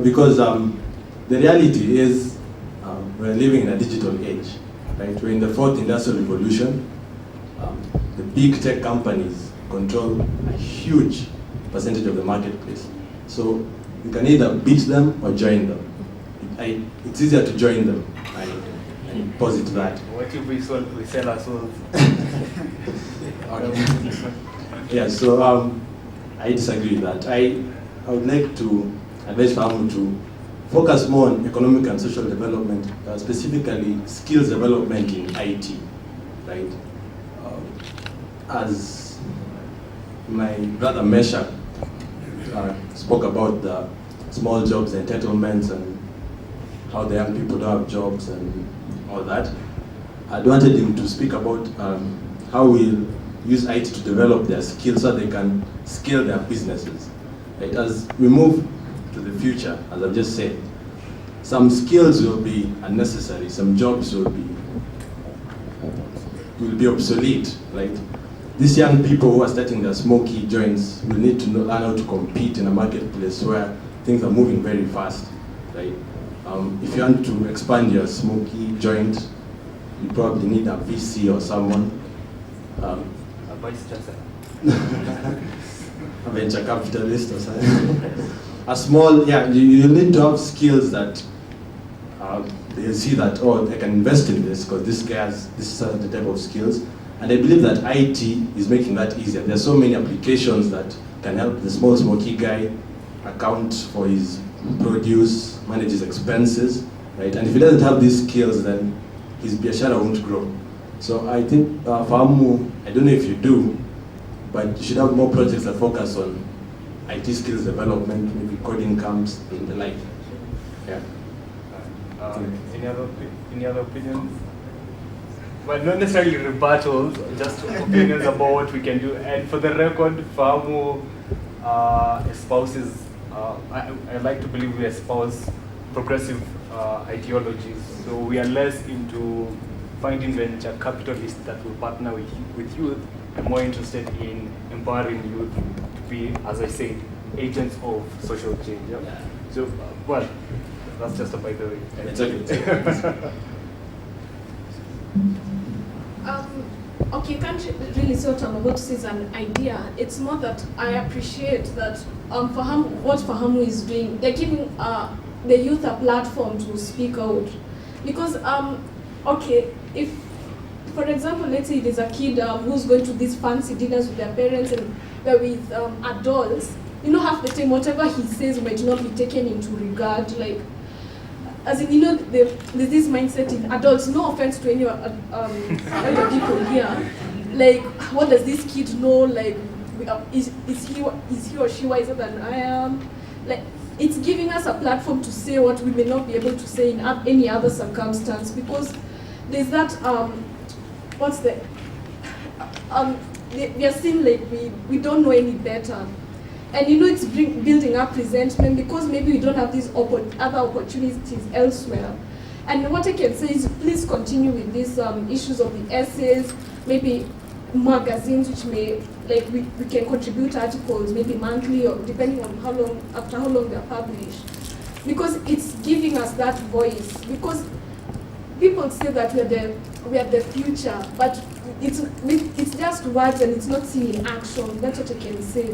because the reality is we're living in a digital age, right? We're in the 4th industrial revolution. The big tech companies control a huge percentage of the marketplace. So you can either beat them or join them. It's easier to join them. I posit that. What if we sell ourselves? Okay. Yeah, so I disagree with that. I would like to advise Fahamu to focus more on economic and social development, specifically skills development in IT, right? As my brother Mesha spoke about the small jobs entitlements and how the young people don't have jobs and all that, I wanted him to speak about how we'll use IT to develop their skills so they can scale their businesses. Right? As we move to the future, as I've just said, some skills will be unnecessary, some jobs will be obsolete. Right? These young people who are starting their smoky joints will need to learn how to compete in a marketplace where things are moving very fast. Right? If you want to expand your smoky joint, you probably need a VC or someone. A vice chancellor. A venture capitalist or something. A small, yeah, you need to have skills that they see that, oh, I can invest in this because this guy has this the type of skills. And I believe that IT is making that easier. There are so many applications that can help the small smoky guy account for his produce, manage his expenses, right? And if he doesn't have these skills, then his biashara won't grow. So I think Fahamu, I don't know if you do, but you should have more projects that focus on IT skills development, maybe coding camps and the like. Yeah. Any other opinions? Well, not necessarily rebuttals, just opinions about what we can do. And for the record, Fahamu espouses, I like to believe we espouse progressive ideologies. So we are less into finding venture capitalists that will partner with youth. I'm more interested in empowering youth to be, as I said, agents of social change. Yeah? So, well, that's just a by the way. It's okay. okay, can't really say what I'm about to say is an idea. It's more that I appreciate that Fahamu, what Fahamu is doing. They're giving the youth a platform to speak out. Because, okay, if, for example, let's say there's a kid who's going to these fancy dinners with their parents and they're with adults, you know, half the time, whatever he says might not be taken into regard. Like, as in, you know, there's this mindset in adults, no offense to any other people here, like, what does this kid know? Like, is he or she wiser than I am? Like, it's giving us a platform to say what we may not be able to say in any other circumstance, because there's that, what's the, we are seen like we don't know any better. And you know, it's building up resentment because maybe we don't have these other opportunities elsewhere. And what I can say is please continue with these issues of the essays, maybe magazines which may, like we can contribute articles maybe monthly or depending on after how long they're published. Because it's giving us that voice. Because people say that we are the future, but it's just words and it's not seen in action. That's what I can say.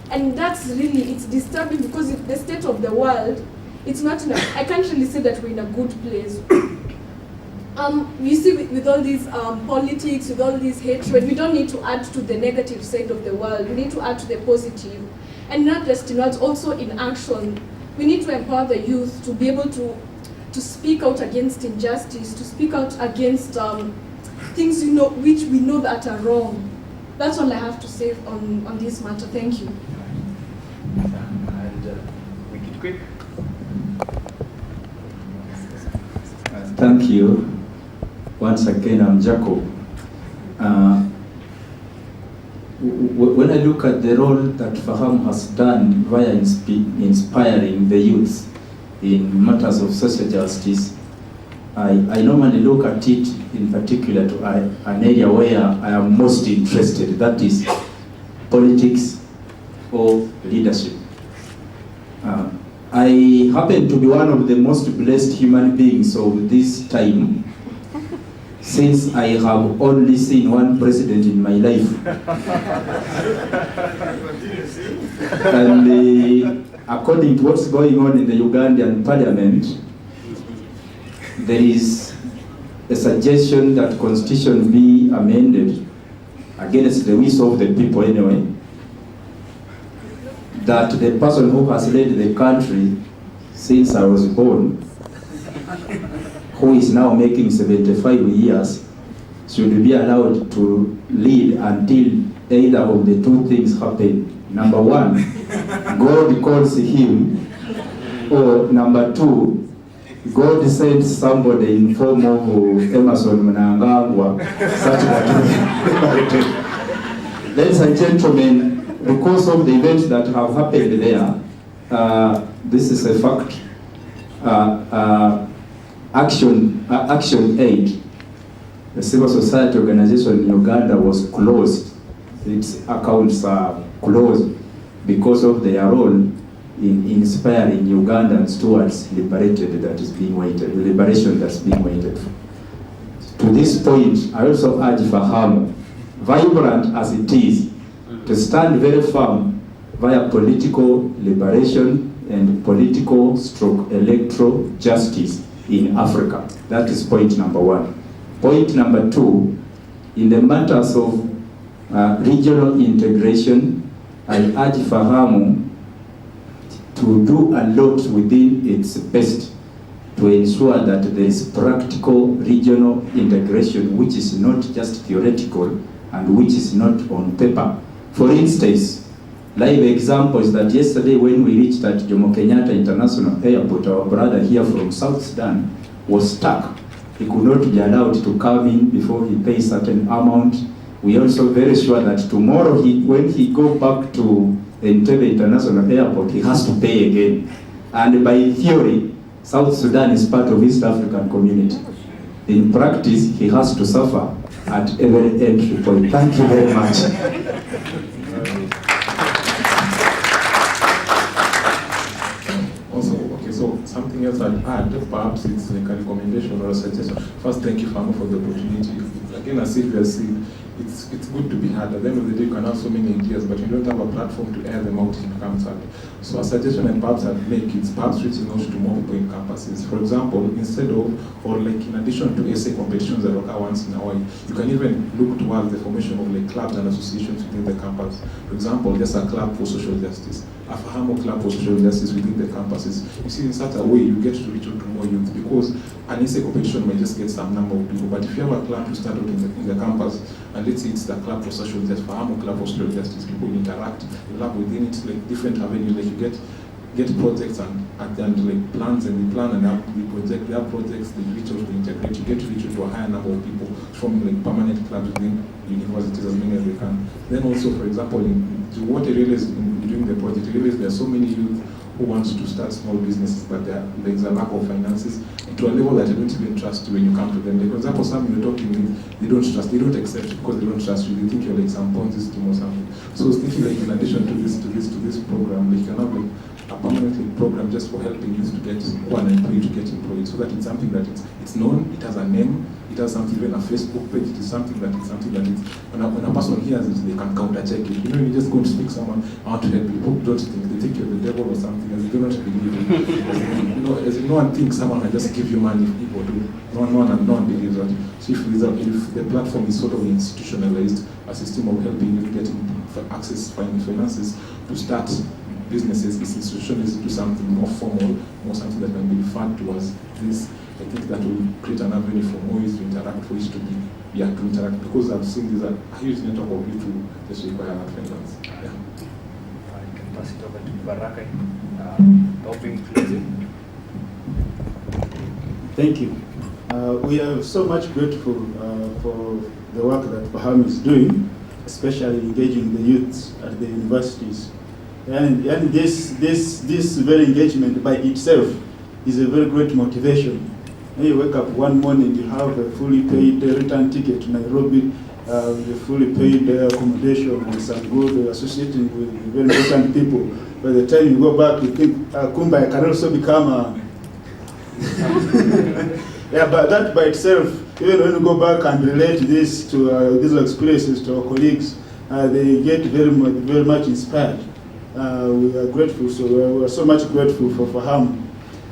And that's really, it's disturbing because the state of the world, it's not, I can't really say that we're in a good place. You see with all these politics, with all this hatred, we don't need to add to the negative side of the world. We need to add to the positive. And not just in words, also in action. We need to empower the youth to be able to speak out against injustice, to speak out against things which we know that are wrong. That's all I have to say on this matter. Thank you. And make it quick. Thank you. Once again, I'm Jacob. When I look at the role that Fahamu has done via inspiring the youth in matters of social justice, I normally look at it in particular to an area where I am most interested, that is politics or leadership. I happen to be one of the most blessed human beings of this time, since I have only seen one president in my life. And according to what's going on in the Ugandan parliament, there is a suggestion that constitution be amended against the wish of the people anyway, that the person who has led the country since I was born, who is now making 75 years, should be allowed to lead until either of the two things happen. Number one, God calls him, or number two, God sends somebody in form of Emerson Mnangagwa, such that, ladies and gentlemen, because of the events that have happened there, this is a fact. Action Aid, the civil society organization in Uganda, was closed. Its accounts are closed because of their role in inspiring Ugandans towards liberation that's being waited for. To this point, I also urge Fahamu, vibrant as it is, to stand very firm via political liberation and political/electoral justice in Africa. That is point number one. Point number two, in the matters of regional integration, I urge Fahamu to do a lot within its best to ensure that there is practical regional integration, which is not just theoretical and which is not on paper. For instance, live example is that yesterday when we reached at Jomo Kenyatta International Airport, our brother here from South Sudan was stuck. He could not be allowed to come in before he pays certain amount. We are also very sure that tomorrow, when he go back to Entebbe International Airport, he has to pay again. And by theory, South Sudan is part of East African community. In practice, he has to suffer at every entry point. Thank you very much. So something else I'd add, perhaps it's like a recommendation or a suggestion. First, thank you, Fahamu, for the opportunity. Again, as Sylvia said, it's it's good to be heard. At the end of the day, you can have so many ideas, but you don't have a platform to air them out, it becomes hard. So a suggestion and perhaps I'd make is perhaps reaching out to more people in campuses. For example, instead of, or like in addition to essay competitions that occur once in a while, you can even look towards the formation of like clubs and associations within the campus. For example, just a club for social justice, a Fahamu club for social justice within the campuses. You see, in such a way, you get to reach out to more youth, because an essay competition might just get some number of people, but if you have a club to start out in the campus, and let's say it's the club for social justice, Fahamu club for social justice, people interact, you have within it like different avenues, like you get projects and like plans, and we plan and they have projects, they reach out to integrate, you get to reach out to a higher number of people from like permanent clubs within universities, as many as they can. Then also, for example, what I realized during the project, I realized there are so many youth who wants to start small businesses, but there's a lack of finances to a level that you don't even trust when you come to them. Like, for example, some you're talking with, they don't trust, they don't accept it because they don't trust you. They think you're like some Ponzi scheme or something. So I was thinking, like, in addition to this program, like, you can have like a permanent program just for helping youth to get unemployed, to get employed, so that it's something that it's known, it has a name, it has something, even a Facebook page, it is something that when a person hears it, they can counter check it. You know, you just go to speak someone, I want to help people, don't think, they think you're the devil or something, as they do not believe it. As no one thinks someone can just give you money if people do. No one believes that. So if the platform is sort of institutionalized, a system of helping you getting access finances to start businesses, this institution is to something more formal, more something that can be referred to as this. I think that will create an avenue for more youth to interact, for it to be to interact, because I've seen there's a huge network of youth who just require that finance. Yeah. I can pass it over to Baraka. Helping closing. Thank you. We are so much grateful for the work that Fahamu is doing, especially engaging the youths at the universities. And this very engagement by itself is a very great motivation. When you wake up one morning, you have a fully paid return ticket to Nairobi, a fully paid accommodation and some good associating with very important people. By the time you go back, you think, Kumba, I can also become a... Yeah, but that by itself, even when you go back and relate this to these experiences to our colleagues, they get very much inspired. We are grateful, so we are so much grateful for Fahamu.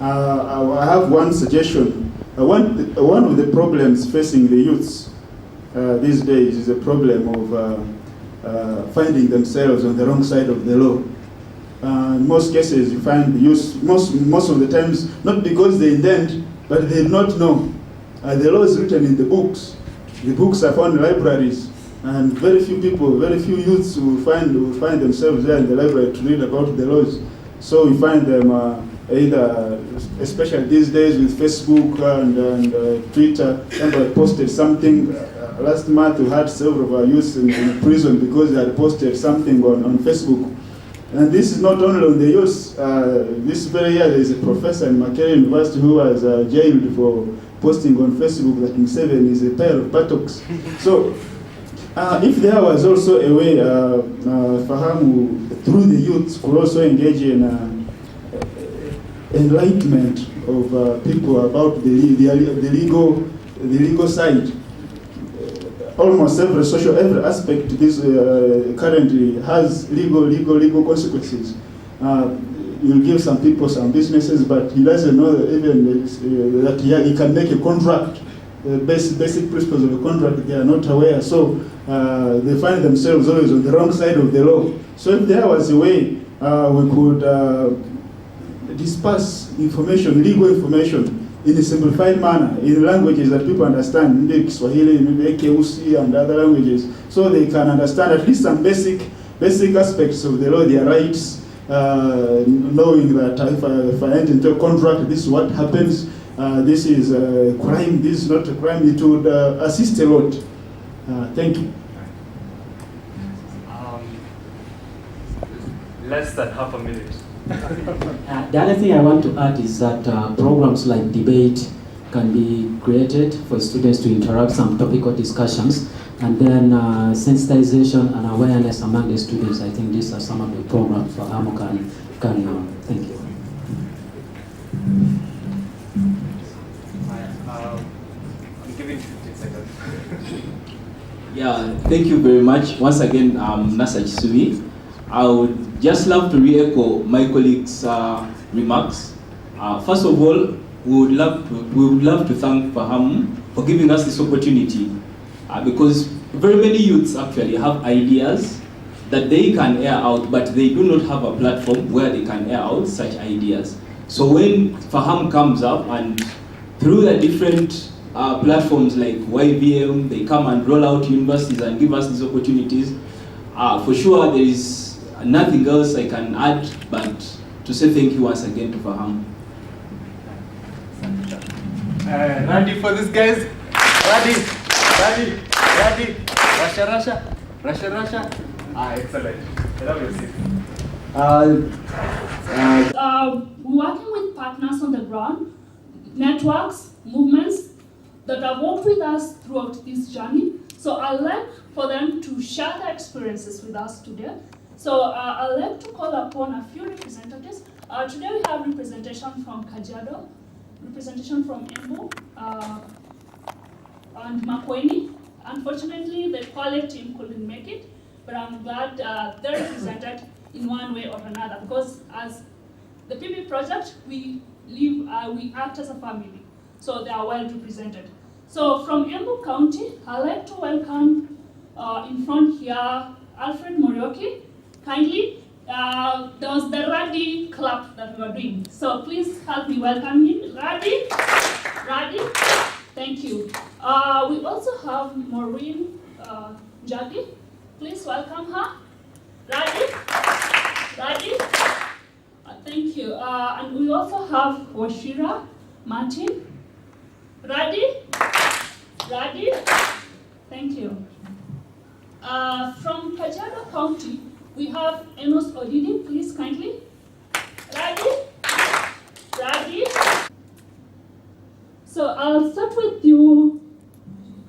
I have one suggestion. One of the problems facing the youths these days is the problem of finding themselves on the wrong side of the law. In most cases, you find the youth, most of the times, not because they intend, but they do not know. The law is written in the books. The books are found in libraries, and very few people, very few youths will find themselves there in the library to read about the laws. So we find them either, especially these days with Facebook and Twitter. Somebody posted something last month. We had several of our youths in prison because they had posted something on Facebook. And this is not only on the youths. This very year there is a professor in Makerere University who was jailed for posting on Facebook that Museveni is a pair of buttocks. So if there was also a way Fahamu, through the youth, could also engage in enlightenment of people about the legal side. Almost every aspect this currently has legal consequences. You'll give some people some businesses, but he doesn't know even that he can make a contract. Basic principles of a contract, they are not aware. So they find themselves always on the wrong side of the law. So if there was a way we could disperse information, legal information, in a simplified manner, in languages that people understand, maybe Swahili, maybe Keusi and other languages, so they can understand at least some basic aspects of the law, their rights, knowing that if I enter into a contract, this is what happens, this is a crime, this is not a crime, it would assist a lot. Thank you. Less than half a minute. The other thing I want to add is that programs like debate can be created for students to interact, some topical discussions, and then sensitization and awareness among the students. I think these are some of the programs Fahamu can thank you. I'm giving 15 seconds. Yeah, thank you very much. Once again, Nasa Chisumi. I would just love to re-echo my colleagues' remarks. First of all, we would love to thank Fahamu for giving us this opportunity, because very many youths actually have ideas that they can air out, but they do not have a platform where they can air out such ideas. So when Fahamu comes up and through the different platforms like YVM, they come and roll out universities and give us these opportunities, for sure there is nothing else I can add but to say thank you once again to Fahamu. Ready for this, guys? Ready? Russia. Excellent. We're working with partners on the ground, networks, movements that have worked with us throughout this journey. So I'd like for them to share their experiences with us today. So I'd like to call upon a few representatives. Today we have representation from Kajiado, representation from Embu, and Makueni. Unfortunately, the quality team couldn't make it, but I'm glad they're represented in one way or another, because as the PB project, we act as a family, so they are well represented. So from Embu County, I'd like to welcome in front here, Alfred Morioki. Kindly, there was the Radi clap that we were doing. So please help me welcome him. Radi, thank you. We also have Maureen Jagi. Please welcome her. Radi, thank you. And we also have Washira Martin. Radi, thank you. From Kajiado County, we have Enos Odidi. Please kindly. Radi. So I'll start with you,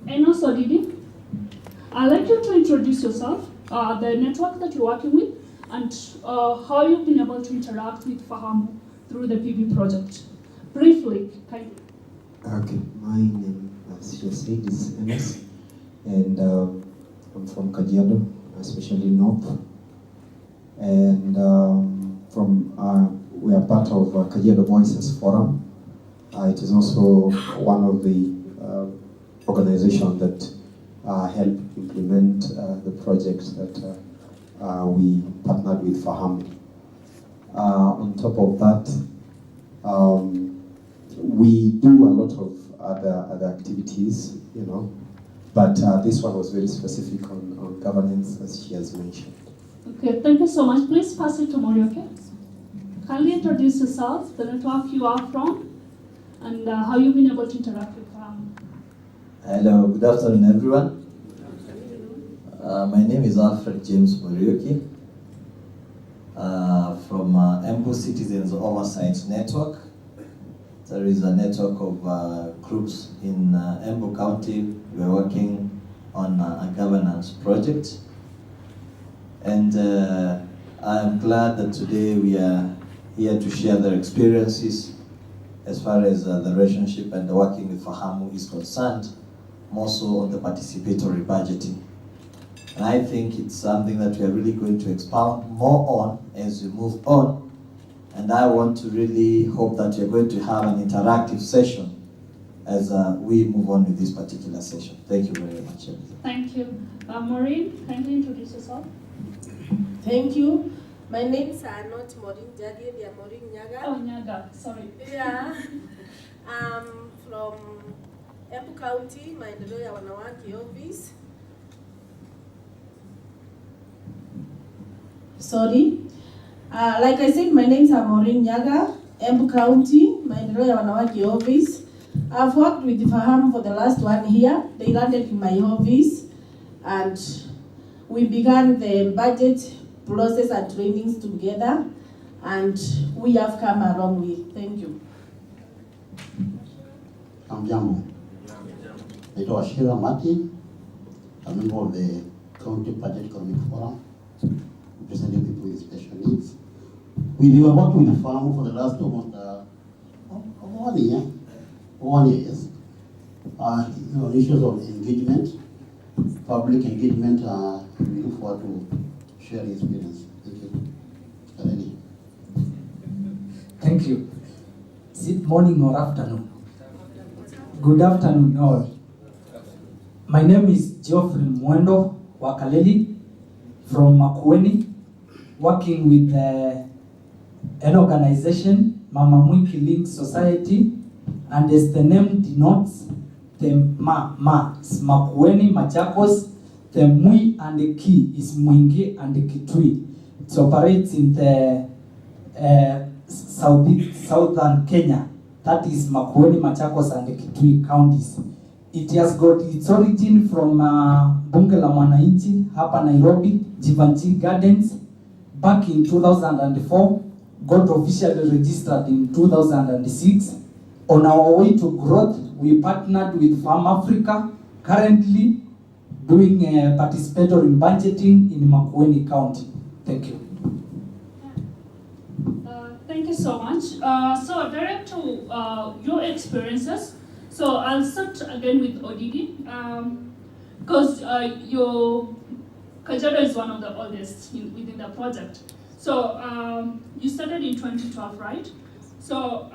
Enos Odidi. I'd like you to introduce yourself, the network that you're working with, and how you've been able to interact with Fahamu through the PB project. Briefly, kindly. Okay, my name, as you said, is Enos, and I'm from Kajiado, especially North. And we are part of Kajiado Voices Forum. It is also one of the organizations that help implement the projects that we partnered with Fahamu. On top of that, we do a lot of other activities, but this one was very specific on governance, as she has mentioned. Okay, thank you so much. Please pass it to Morioke. Kindly introduce yourself, the network you are from, and how you've been able to interact with Fahamu. Hello, good afternoon, everyone. My name is Alfred James Morioke from Embu Citizens Oversight Network. There is a network of groups in Embu County. We are working on a governance project. And I am glad that today we are here to share their experiences as far as the relationship and the working with Fahamu is concerned, more so on the participatory budgeting. And I think it's something that we are really going to expound more on as we move on. And I want to really hope that you're going to have an interactive session as we move on with this particular session. Thank you very much. Thank you. Maureen, kindly introduce yourself. Thank you. My names are not Maureen Jadi, they are Maureen Nyaga. Oh, Nyaga, sorry. Yeah. From Embu County, maendeleo ya wanawake office. Sorry. Like I said, my names are Maureen Nyaga, Embu County, maendeleo ya wanawake office. I've worked with Fahamu for the last 1 year. They landed in my office and we began the budget process and trainings together, and we have come a long way. Thank you. Hamjambo. Naitwa Washira Martin, a member of the County Budget Economic Forum, representing people with special needs. We were working with Fahamu for the last almost 1 year. 1 year, yes. On issues of engagement public engagement. We look forward to sharing experience. Thank you. Kaleni. Thank you. Is it morning or afternoon? Good afternoon, all. My name is Geoffrey Mwendo Wakaleli from Makueni, working with an organization, Mama Mwiki Link Society, and as the name denotes, the is Makueni, Machakos, the Mui and the Ki is Mwingi and the Kitui. It operates in the southern Kenya, that is Makueni, Machakos and the Kitui counties. It has got its origin from Bunge la Mwananchi, hapa Nairobi, Jivanchi Gardens, back in 2004, got officially registered in 2006. On our way to growth, we partnered with Farm Africa, currently doing participatory budgeting in Makueni County. Thank you. Thank you so much. So direct to your experiences. So I'll start again with Odidi, because your Kajiado is one of the oldest within the project. So you started in 2012, right? So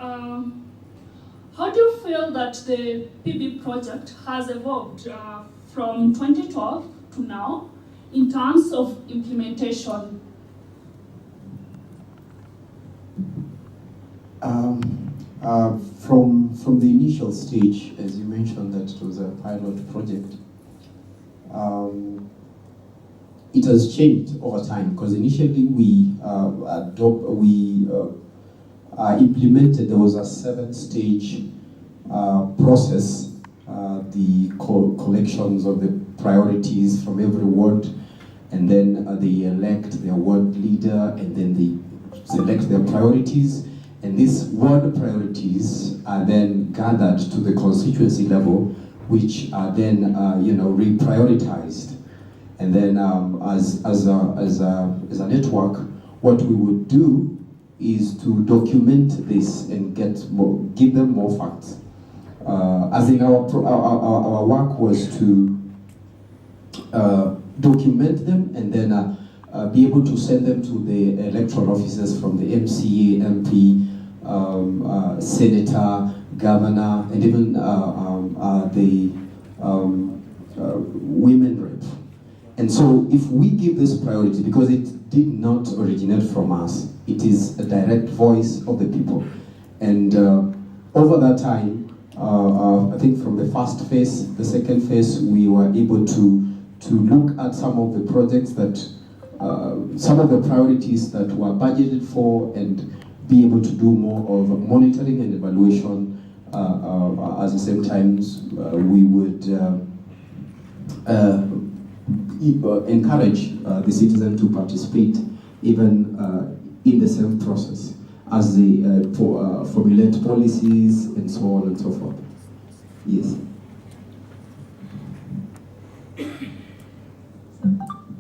how do you feel that the PB project has evolved from 2012 to now in terms of implementation? From the initial stage, as you mentioned, that it was a pilot project, it has changed over time, because initially we implemented, there was a 7-stage process, the collections of the priorities from every ward, and then they elect their ward leader, and then they select their priorities. And these ward priorities are then gathered to the constituency level, which are then reprioritized. And then as a network, what we would do is to document this and give them more facts. As in our work was to document them and then be able to send them to the electoral officers from the MCA, MP, senator, governor, and even the women rep. And so if we give this priority, because it did not originate from us, it is a direct voice of the people. And over that time, I think from the first phase, the second phase, we were able to look at some of the projects that, some of the priorities that were budgeted for, and be able to do more of monitoring and evaluation. At the same time, we would encourage the citizen to participate even in the same process as they formulate policies and so on and so forth. Yes.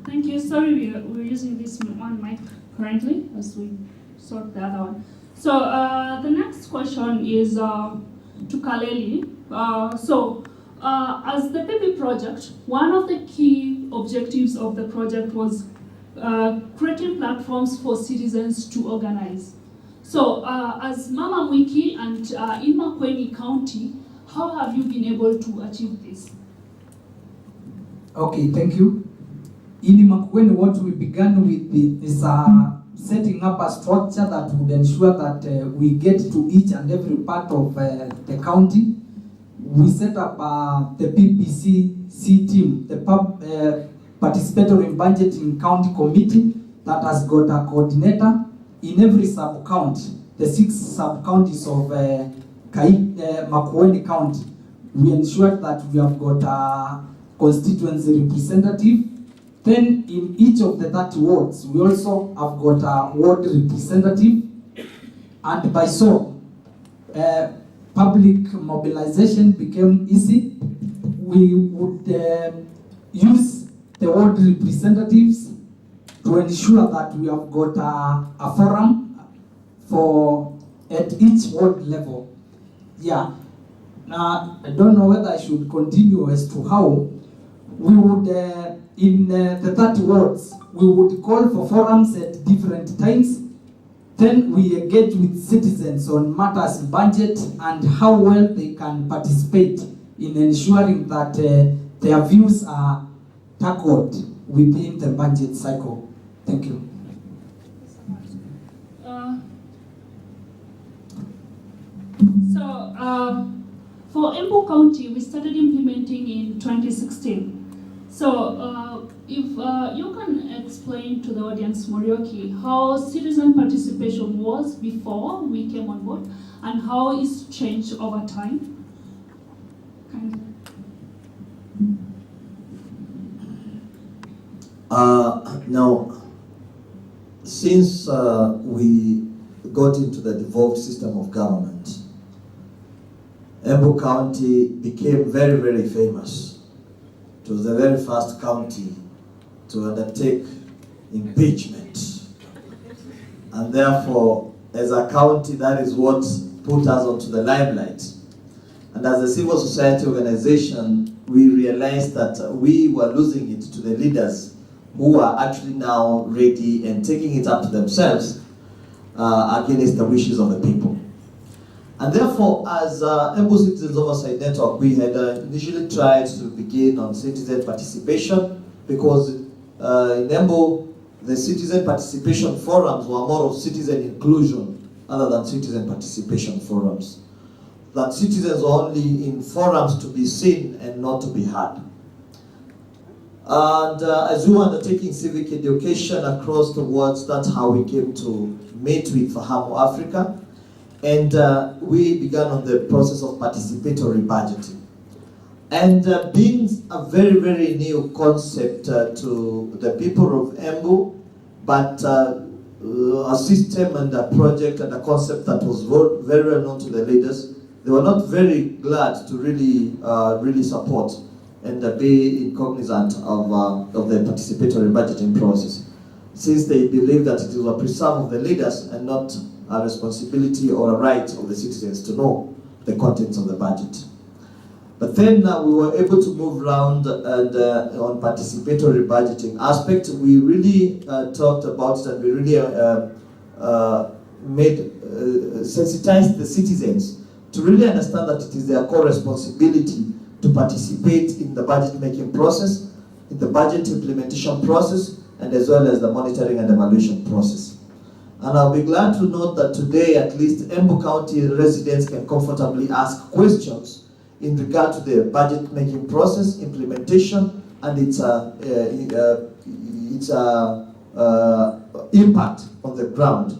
Thank you. Sorry, we're using this one mic currently as we sort the other one. So the next question is to Kaleli. As the PB project, one of the key objectives of the project was creating platforms for citizens to organize. So as Mama Mwiki and in Makueni County, how have you been able to achieve this? Okay, thank you. In Makueni, what we began with is setting up a structure that would ensure that we get to each and every part of the county. We set up the PPCC team, the Participatory Budgeting County Committee, that has got a coordinator in every sub-county, the 6 sub-counties of Makueni County. We ensured that we have got a constituency representative. Then in each of the 30 wards, we also have got a ward representative. And by so, public mobilization became easy. We would use the ward representatives to ensure that we have got a forum for at each ward level. Yeah. Now, I don't know whether I should continue as to how, we would, in the 30 wards, we would call for forums at different times. Then we engage with citizens on matters budget and how well they can participate in ensuring that their views are tackled within the budget cycle. Thank you. For Embu County, we started implementing in 2016. So if you can explain to the audience, Morioki, how citizen participation was before we came on board and how it's changed over time. Now, since we got into the devolved system of government, Embu County became very, very famous. It was the very first county to undertake impeachment. And therefore, as a county, that is what put us onto the limelight. And as a civil society organization, we realized that we were losing it to the leaders who are actually now ready and taking it up to themselves against the wishes of the people. And therefore, as Embu Citizens Oversight Network, we had initially tried to begin on citizen participation because in Embu, the citizen participation forums were more of citizen inclusion other than citizen participation forums. That citizens were only in forums to be seen and not to be heard. And as we were undertaking civic education across the world, that's how we came to meet with Fahamu Africa. And we began on the process of participatory budgeting. And being a very, very new concept to the people of Embu, but a system and a project and a concept that was very well known to the leaders, they were not very glad to really support and be cognizant of the participatory budgeting process, since they believe that it was a preserve of the leaders and not a responsibility or a right of the citizens to know the contents of the budget. But then we were able to move around and on participatory budgeting aspect, we really talked about it and we really sensitized the citizens to really understand that it is their core responsibility to participate in the budget making process, in the budget implementation process, and as well as the monitoring and evaluation process. And I'll be glad to note that today, at least Embu County residents can comfortably ask questions in regard to the budget making process, implementation, and its impact on the ground.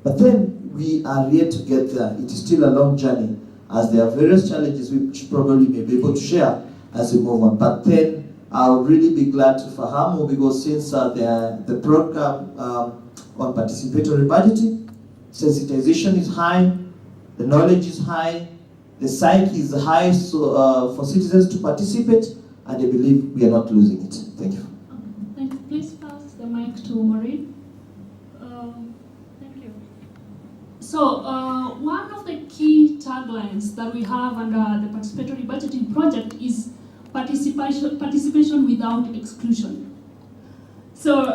But then we are yet to get there. It is still a long journey, as there are various challenges which probably may be able to share as we move on. But then I'll really be glad to Fahamu, because since the program on participatory budgeting, sensitization is high, the knowledge is high, the psyche is high for citizens to participate, and I believe we are not losing it. Thank you. Thank you. Please pass the mic to Maureen. Thank you. So one of the key taglines that we have under the participatory budgeting project is participation without exclusion. So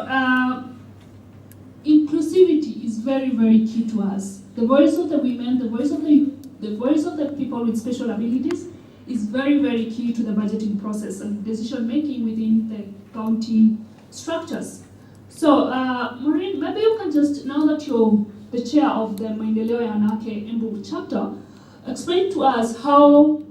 inclusivity is very, very key to us. The voice of the women, the voice of the people with special abilities is very, very key to the budgeting process and decision making within the county structures. So, Maureen, maybe you can just, now that you're the chair of the Maendeleo ya Wanawake Embu chapter, explain to us how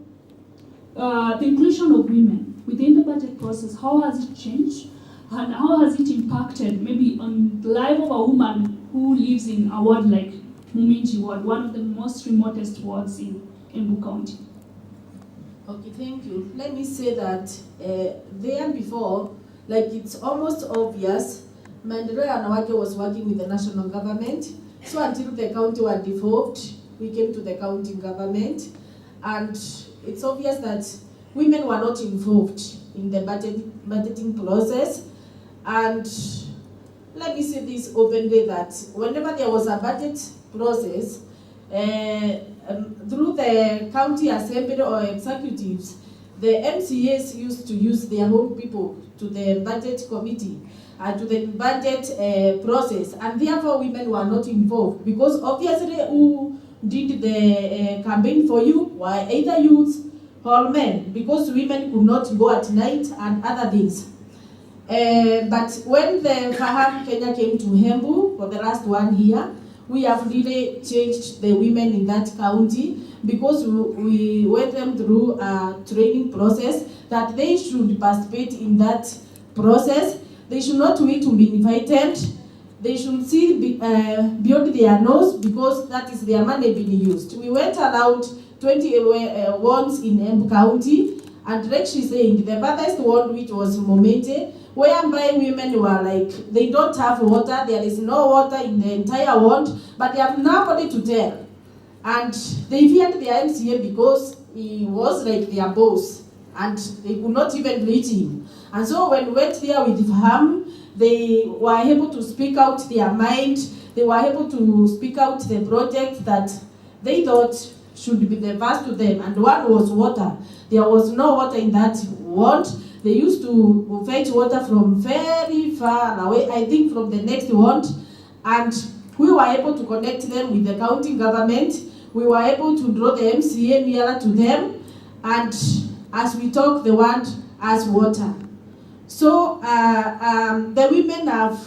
the inclusion of women within the budget process, how has it changed? And how has it impacted maybe on the life of a woman who lives in a ward like Muminji ward, one of the most remotest wards in Embu County? Okay, thank you. Let me say that there before, like it's almost obvious, Maendeleo ya Wanawake was working with the national government. So until the county were devolved, we came to the county government. And it's obvious that women were not involved in the budgeting process. And let me say this openly, that whenever there was a budget process, through the county assembly or executives, the MCAs used to use their own people to the budget committee and to the budget process, and therefore women were not involved, because obviously who did the campaign for you were either youths or men, because women could not go at night and other things. But when the Fahamu Kenya came to Embu for the last 1 year, we have really changed the women in that county, because we went them through a training process that they should participate in that process. They should not wait to be invited. They should see beyond their nose, because that is their money being used. We went around 20 wards in Embu County, and like she's saying, the farthest ward, which was Momente, whereby women were like, they don't have water, there is no water in the entire ward, but they have nobody to tell. And they feared their MCA because he was like their boss, and they could not even reach him. And so when we went there with Fahamu, they were able to speak out their mind, they were able to speak out the project that they thought should be the first to them, and one was water. There was no water in that ward. They used to fetch water from very far away, I think from the next ward, and we were able to connect them with the county government. We were able to draw the MCA nearer to them, and as we talk, the word has water. So the women have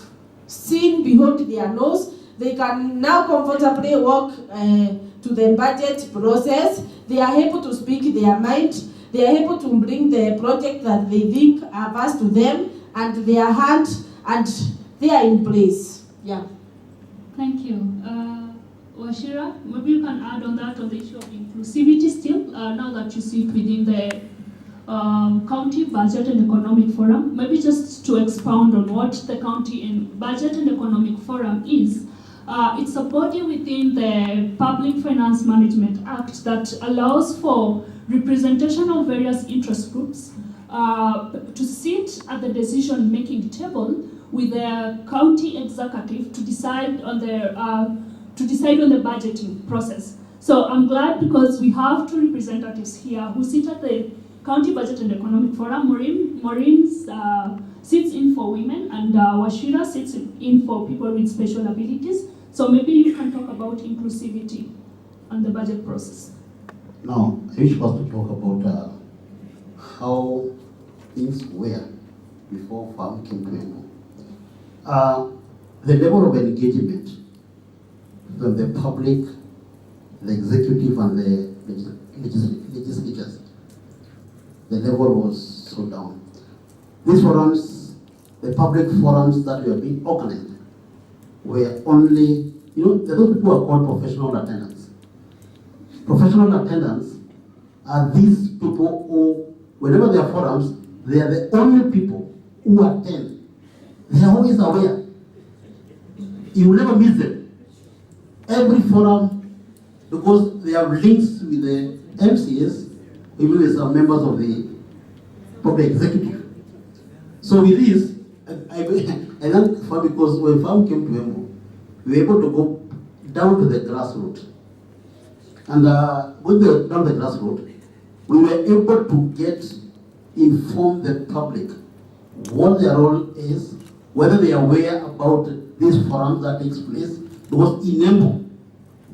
seen beyond their nose. They can now comfortably walk to the budget process. They are able to speak their mind. They are able to bring the project that they think are passed to them, and their hand, and they are in place. Yeah. Thank you. Washira, maybe you can add on that, on the issue of inclusivity still, now that you sit within the County Budget and Economic Forum. Maybe just to expound on what the County Budget and Economic Forum is. It's a body within the Public Finance Management Act that allows for representation of various interest groups to sit at the decision-making table with the county executive to decide on the budgeting process. So I'm glad, because we have two representatives here who sit at the County Budget and Economic Forum. Maureen sits in for women, and Washira sits in for people with special abilities. So maybe you can talk about inclusivity and the budget process. Now, I wish us to talk about how things were before Fahamu came to Embu. The level of engagement from the public, the executive, and the legislatures, the level was so down. These forums, the public forums that were being organized, were only, those people are called professional attendants. Professional attendants are these people who, whenever there are forums, they are the only people who attend. They are always aware. You will never miss them. Every forum, because they have links with the MCAs, even with some members of the public executive. So with this, I learned Fahamu, because when Fahamu came to Embu, we were able to go down to the grassroots. And going down the grassroots, we were able to inform the public what their role is, whether they are aware about these forums that takes place. Because in Embu,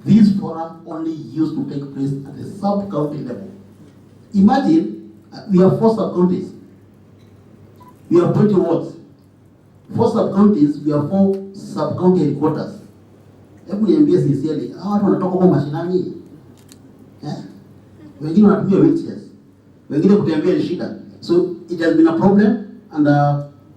these forums only used to take place at the sub-county level. Imagine, we have 4 sub-counties. We have 20 wards. 4 sub-counties, we have 4 sub-county headquarters. Hebu niambie sincerely, hawa watu wanatoka huko mashinani. Wengine wanatumia wheelchairs. Wengine kutembea ni shida. So it has been a problem, and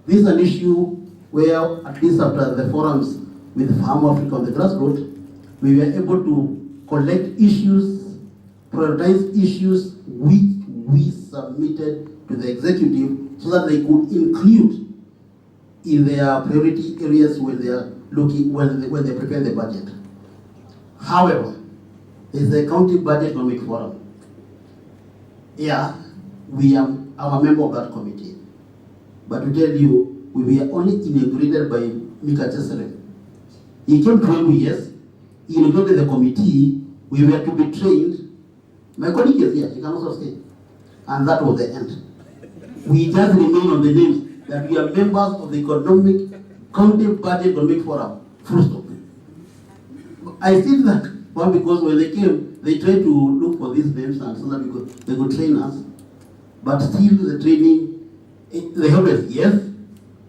this is an issue where, at least after the forums with Fahamu Africa on the grassroots, we were able to collect issues, prioritize issues which we submitted to the executive so that they could include in their priority areas when they are looking, when they prepare the budget. However, there is the County Budget Economic Forum. Yeah, I'm a member of that committee. But to tell you, we were only inaugurated by Mika Cheselem. He came to Embu, yes. He inaugurated the committee. We were to be trained. My colleague is here, he can also say. and that was the end. We just remain on the names that we are members of the County Budget Economic Forum. Full stop. I think that one, because when they came, they tried to look for these names and so that they could train us. But still the training, they always yes,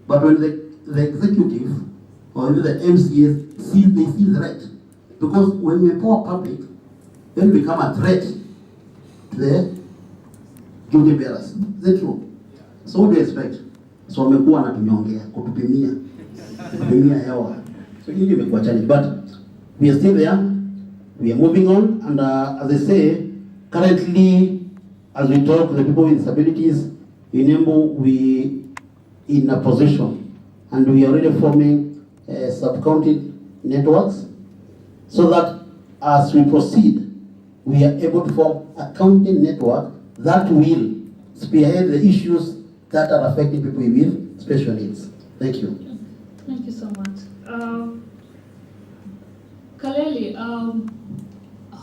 but when the executive or even the MCAs see threat. Because when we empower public, then we become a threat to the duty bearers. Is that true? So what do you expect? So wamekuwa wanatunyongea, kutupimia hewa. So hili imekuwa challenge, but we are still there. We are moving on, and as I say, currently, as we talk, the people with disabilities in Embu, we in a position, and we are already forming sub-county networks, so that as we proceed, we are able to form a county network that will spearhead the issues that are affecting people with special needs. Thank you. Thank you so much. Kaleli,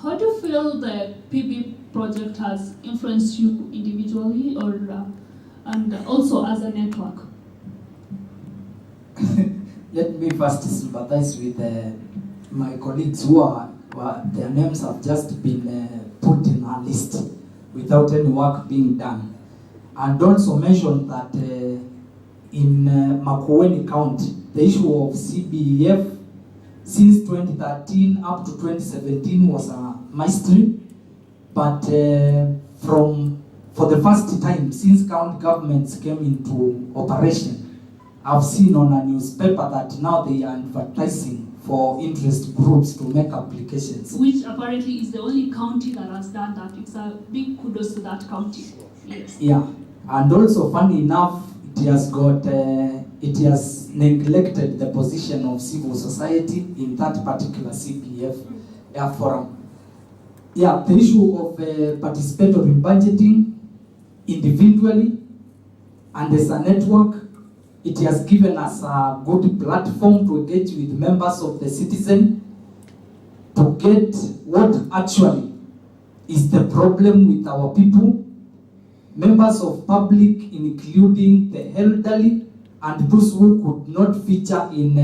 how do you feel the PB project has influenced you individually or and also as a network? Let me first sympathize with my colleagues who are their names have just been put in our list without any work being done. And also mention that in Makueni County, the issue of CBEF since 2013 up to 2017 was a mystery, but for the first time since county governments came into operation, I've seen on a newspaper that now they are advertising for interest groups to make applications. Which apparently is the only county that has done that. It's a big kudos to that county. Yes. Yeah, and also funny enough, it has neglected the position of civil society in that particular CPF forum. Yeah, the issue of participatory budgeting individually and as a network, it has given us a good platform to engage with members of the citizen to get what actually is the problem with our people, members of public, including the elderly and those who could not feature in,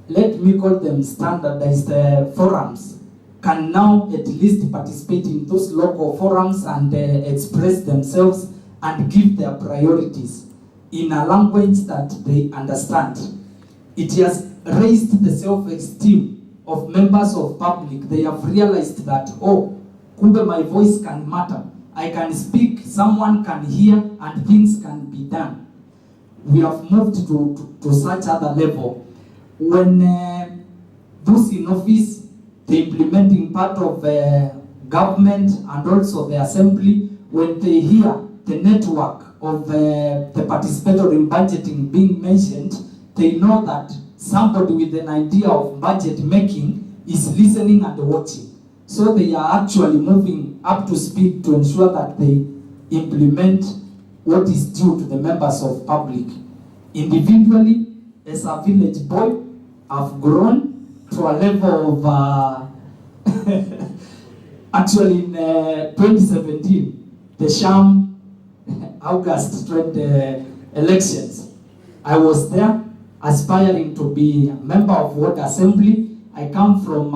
let me call them standardized forums, can now at least participate in those local forums and express themselves and give their priorities in a language that they understand. It has raised the self-esteem of members of public. They have realized that, oh, kumbe my voice can matter. I can speak, someone can hear, and things can be done. We have moved to such other level. When those in office, the implementing part of government and also the assembly, when they hear the network of the participatory budgeting being mentioned, they know that somebody with an idea of budget making is listening and watching. So they are actually moving up to speed to ensure that they implement what is due to the members of public. Individually, as a village boy, I've grown to a level of, actually in 2017, the sham August 20 elections, I was there aspiring to be a member of ward assembly. I come from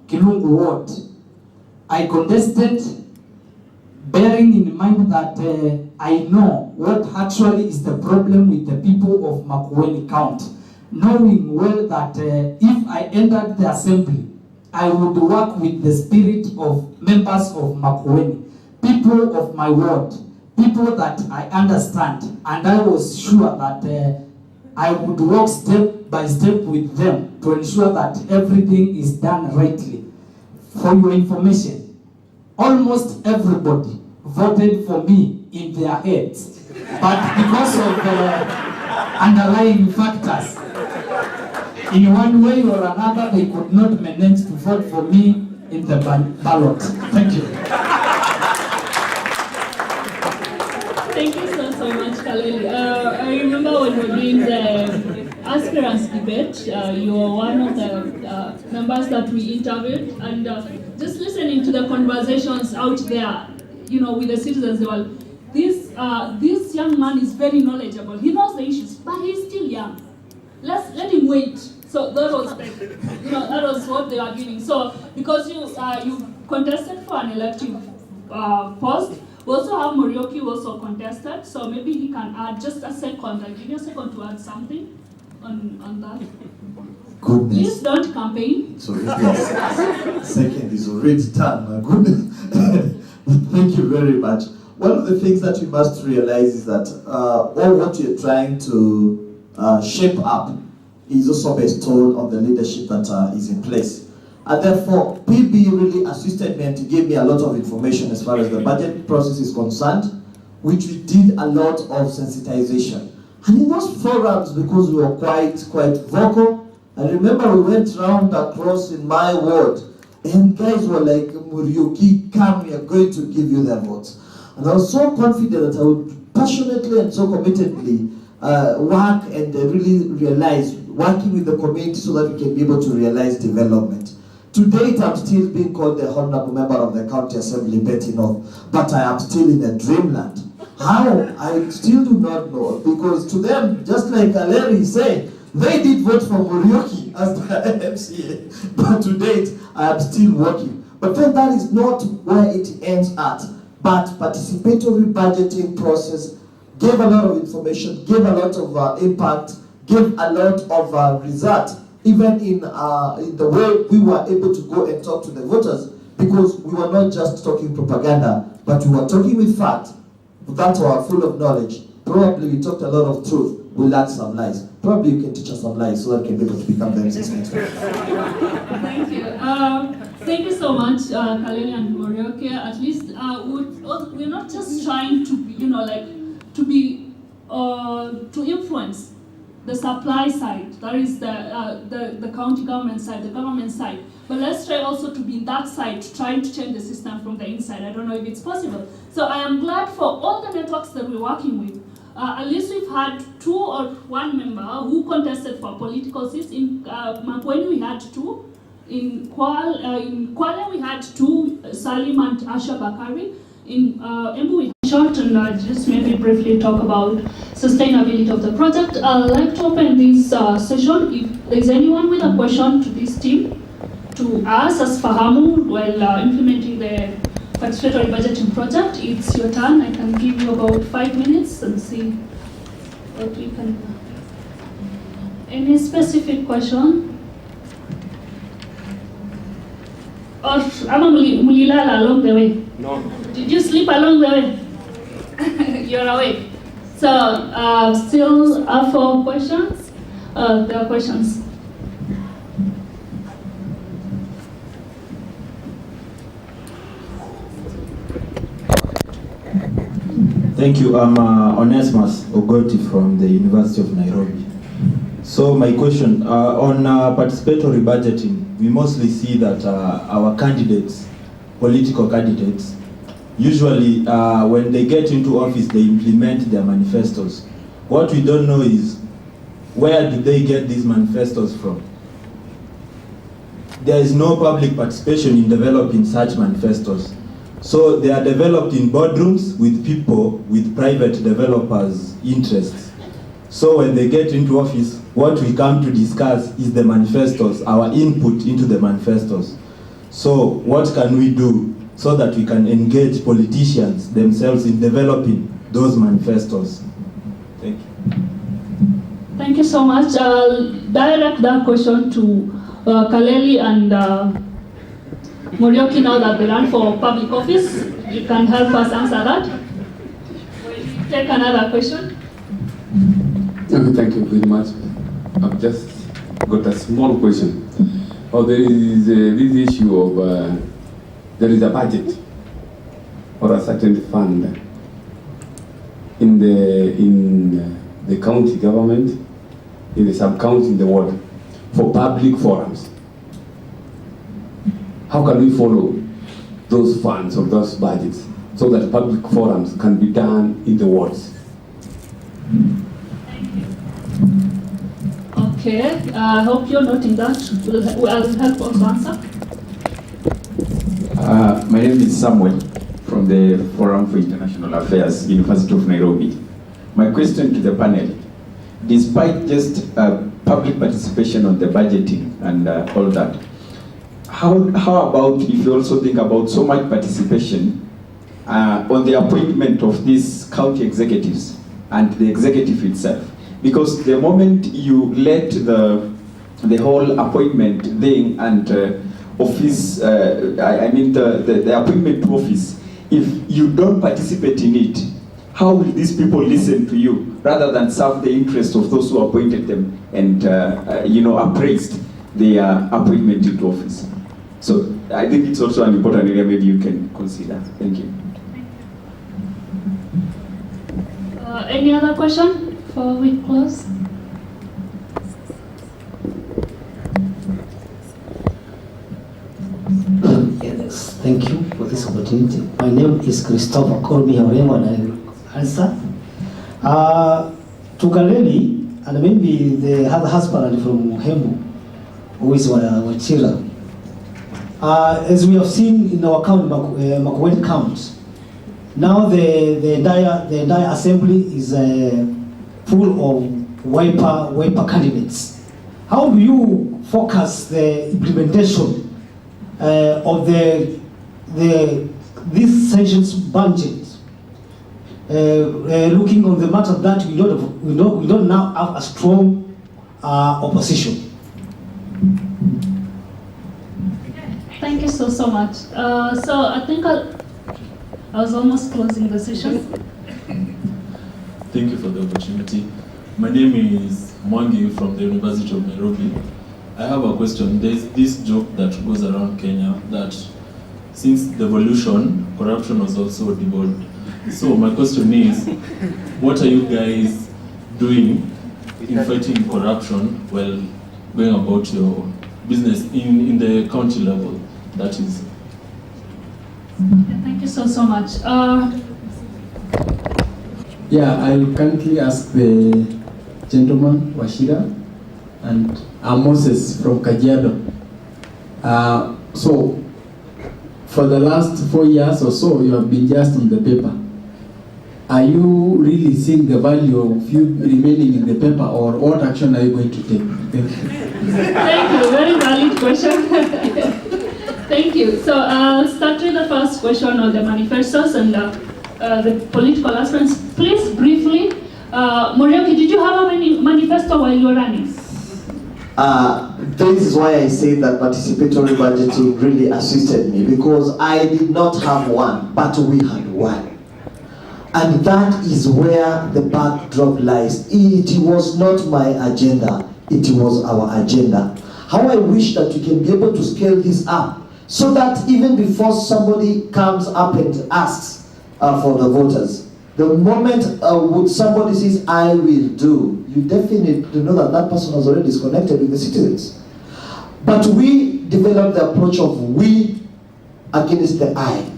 Kilungu ward. I contested, bearing in mind that I know what actually is the problem with the people of Makueni County, knowing well that if I entered the assembly, I would work with the spirit of members of Makueni, people of my ward, people that I understand, and I was sure that I would work step by step with them to ensure that everything is done rightly. For your information, almost everybody voted for me in their heads, but because of underlying factors, in one way or another, they could not manage to vote for me in the ballot. Thank you. Thank you so much, Kaleli. I remember when we were doing the aspirants debate, you were one of the members that we interviewed, and just listening to the conversations out there, with the citizens, they were, this young man is very knowledgeable. He knows the issues, but he's still young. Let him wait. So that was that was what they were giving. So because you contested for an elective post, we also have Morioki who also contested. So maybe he can add just a second. I'll give you a second to add something on that. Goodness. Please don't campaign. Sorry, yes. Second is already done, my goodness. Thank you very much. One of the things that you must realize is that all what you're trying to shape up is also based on the leadership that is in place. And therefore, PB really assisted me and to give me a lot of information as far as the budget process is concerned, which we did a lot of sensitization. And in those forums, because we were quite vocal, I remember we went round across in my ward, and guys were like, Muriuki, come, we are going to give you the votes. And I was so confident that I would passionately and so committedly work and really realize, working with the community so that we can be able to realize development. To date, I'm still being called the honorable member of the county assembly, Betty North, but I am still in a dreamland. How? I still do not know, because to them, just like Larry is saying, they did vote for Morioki as the MCA, but to date, I am still working. But then that is not where it ends at. But participatory budgeting process gave a lot of information, gave a lot of impact, gave a lot of result, even in the way we were able to go and talk to the voters, because we were not just talking propaganda, but we were talking with fact, that were full of knowledge. Probably we talked a lot of truth, we lacked some lies. Probably you can teach us some lies so that we can be able to become the MCs next week. Thank you. Thank you so much, Kaleli and Morioki. At least we're not just trying to be, to influence the supply side, that is the county government side, the government side. But let's try also to be in that side, trying to change the system from the inside. I don't know if it's possible. So I am glad for all the networks that we're working with. At least we've had 2 or 1 member who contested for political seats. In Makueni we had 2. In Kwale we had 2, Salim and Asha Bakari. In Embu we had short and just maybe briefly talk about sustainability of the project. I'd like to open this session. If there's anyone with a question to this team, to us as Fahamu while implementing the Participatory Budgeting project, it's your turn. I can give you about 5 minutes and see what we can do. Any specific question? Or mulilala along the way? No. Did you sleep along the way? You're awake. So still up for questions? There are questions. Thank you. I'm Onesimus Ogoti from the University of Nairobi. So my question, on participatory budgeting, we mostly see that our candidates, political candidates, usually when they get into office, they implement their manifestos. What we don't know is, where do they get these manifestos from? There is no public participation in developing such manifestos. So they are developed in boardrooms with people with private developers' interests. So when they get into office, what we come to discuss is the manifestos, our input into the manifestos. So what can we do so that we can engage politicians themselves in developing those manifestos? Thank you. Thank you so much. I'll direct that question to Kaleli and Morioki, now that they run for public office. You can help us answer that. We'll take another question. Thank you very much. I've just got a small question. There is this issue of there is a budget or a certain fund in the county government, in the sub-county, in the ward, for public forums. How can we follow those funds or those budgets so that public forums can be done in the wards? Okay, I hope you're noting that. I'll help us answer. My name is Samuel from the Forum for International Affairs, University of Nairobi. My question to the panel, despite just public participation on the budgeting and all that, how about if you also think about so much participation on the appointment of these county executives and the executive itself? Because the moment you let the whole appointment thing and office, the appointment to office, if you don't participate in it, how will these people listen to you rather than serve the interest of those who appointed them and appraised their appointment into office? So I think it's also an important area maybe you can consider. Thank you. Any other question before we close? Yes, thank you for this opportunity. My name is Christopher. Call me Hauremo and I will answer. To Kaleli, and maybe the other husband from Hemu, who is Wachira. As we have seen in our count, Makueni count, now the entire assembly is full of wiper candidates. How do you focus the implementation of this session's budget, looking on the matter that we don't now have a strong opposition? Thank you so much. So I think I was almost closing the session. Thank you for the opportunity. My name is Mwangi from the University of Nairobi. I have a question. There's this joke that goes around Kenya that since devolution, corruption was also devolved. So my question is, what are you guys doing in fighting corruption while going about your business in the county level? That is. Thank you so much. Yeah, I'll kindly ask the gentleman, Washira, and Moses from Kajiado. So, for the last 4 years or so, you have been just in the paper. Are you really seeing the value of you remaining in the paper, or what action are you going to take? Thank you. Thank you, very valid question. Thank you. So I'll start with the first question on the manifestos and the political aspects. Please briefly, Muriaki, did you have a manifesto while you were running? This is why I say that participatory budgeting really assisted me, because I did not have one, but we had one. And that is where the backdrop lies. It was not my agenda, it was our agenda. How I wish that we can be able to scale this up, so that even before somebody comes up and asks for the voters, the moment somebody says, I will do, you definitely know that that person was already disconnected with the citizens. But we developed the approach of we against the I.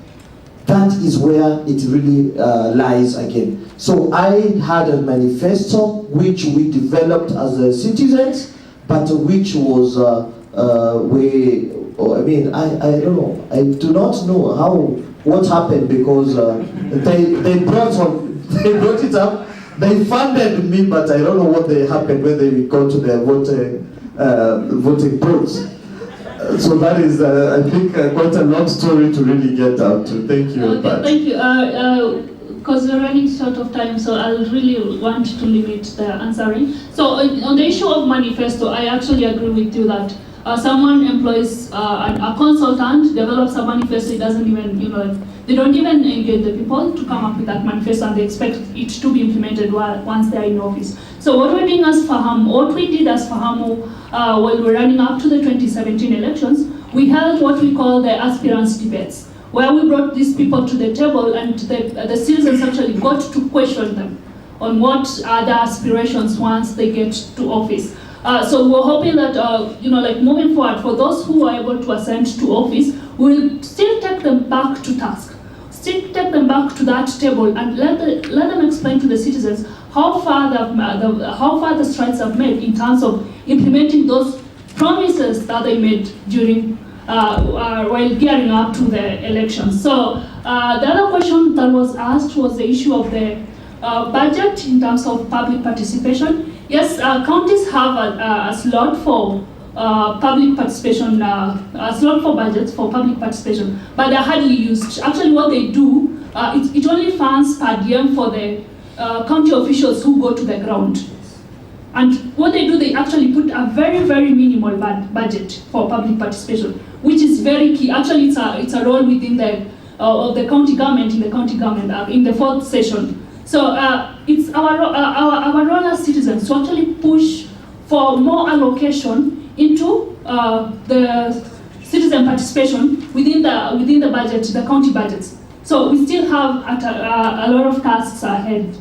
That is where it really lies again. So I had a manifesto which we developed as citizens, but which was I don't know. I do not know what happened, because they brought it up. They funded me, but I don't know what happened when they got to the voting polls. So that is, I think, quite a long story to really get out to. Thank you. Okay, thank you. Because we're running short of time, so I'll really want to limit the answering. So on the issue of manifesto, I actually agree with you that someone employs a consultant, develops a manifesto, it doesn't even, they don't even engage the people to come up with that manifesto, and they expect it to be implemented once they're in office. So what we're doing as Fahamu, what we did as Fahamu while we're running up to the 2017 elections, we held what we call the aspirants debates, where we brought these people to the table and the citizens actually got to question them on what are their aspirations once they get to office. So we're hoping that, moving forward, for those who are able to ascend to office, we'll still take them back to task, still take them back to that table and let them explain to the citizens how far the strides have made in terms of implementing those promises that they made during while gearing up to the elections. So The other question that was asked was the issue of the budget in terms of public participation. Yes, counties have a slot for public participation, a slot for budgets for public participation, but they're hardly used. Actually, what they do, it only funds per diem for the county officials who go to the ground. And what they do, they actually put a very, very minimal budget for public participation, which is very key. Actually, it's a role within the of the county government, in the fourth session. So it's our role as citizens to actually push for more allocation into the citizen participation within the budget, the county budgets. So we still have a lot of tasks ahead.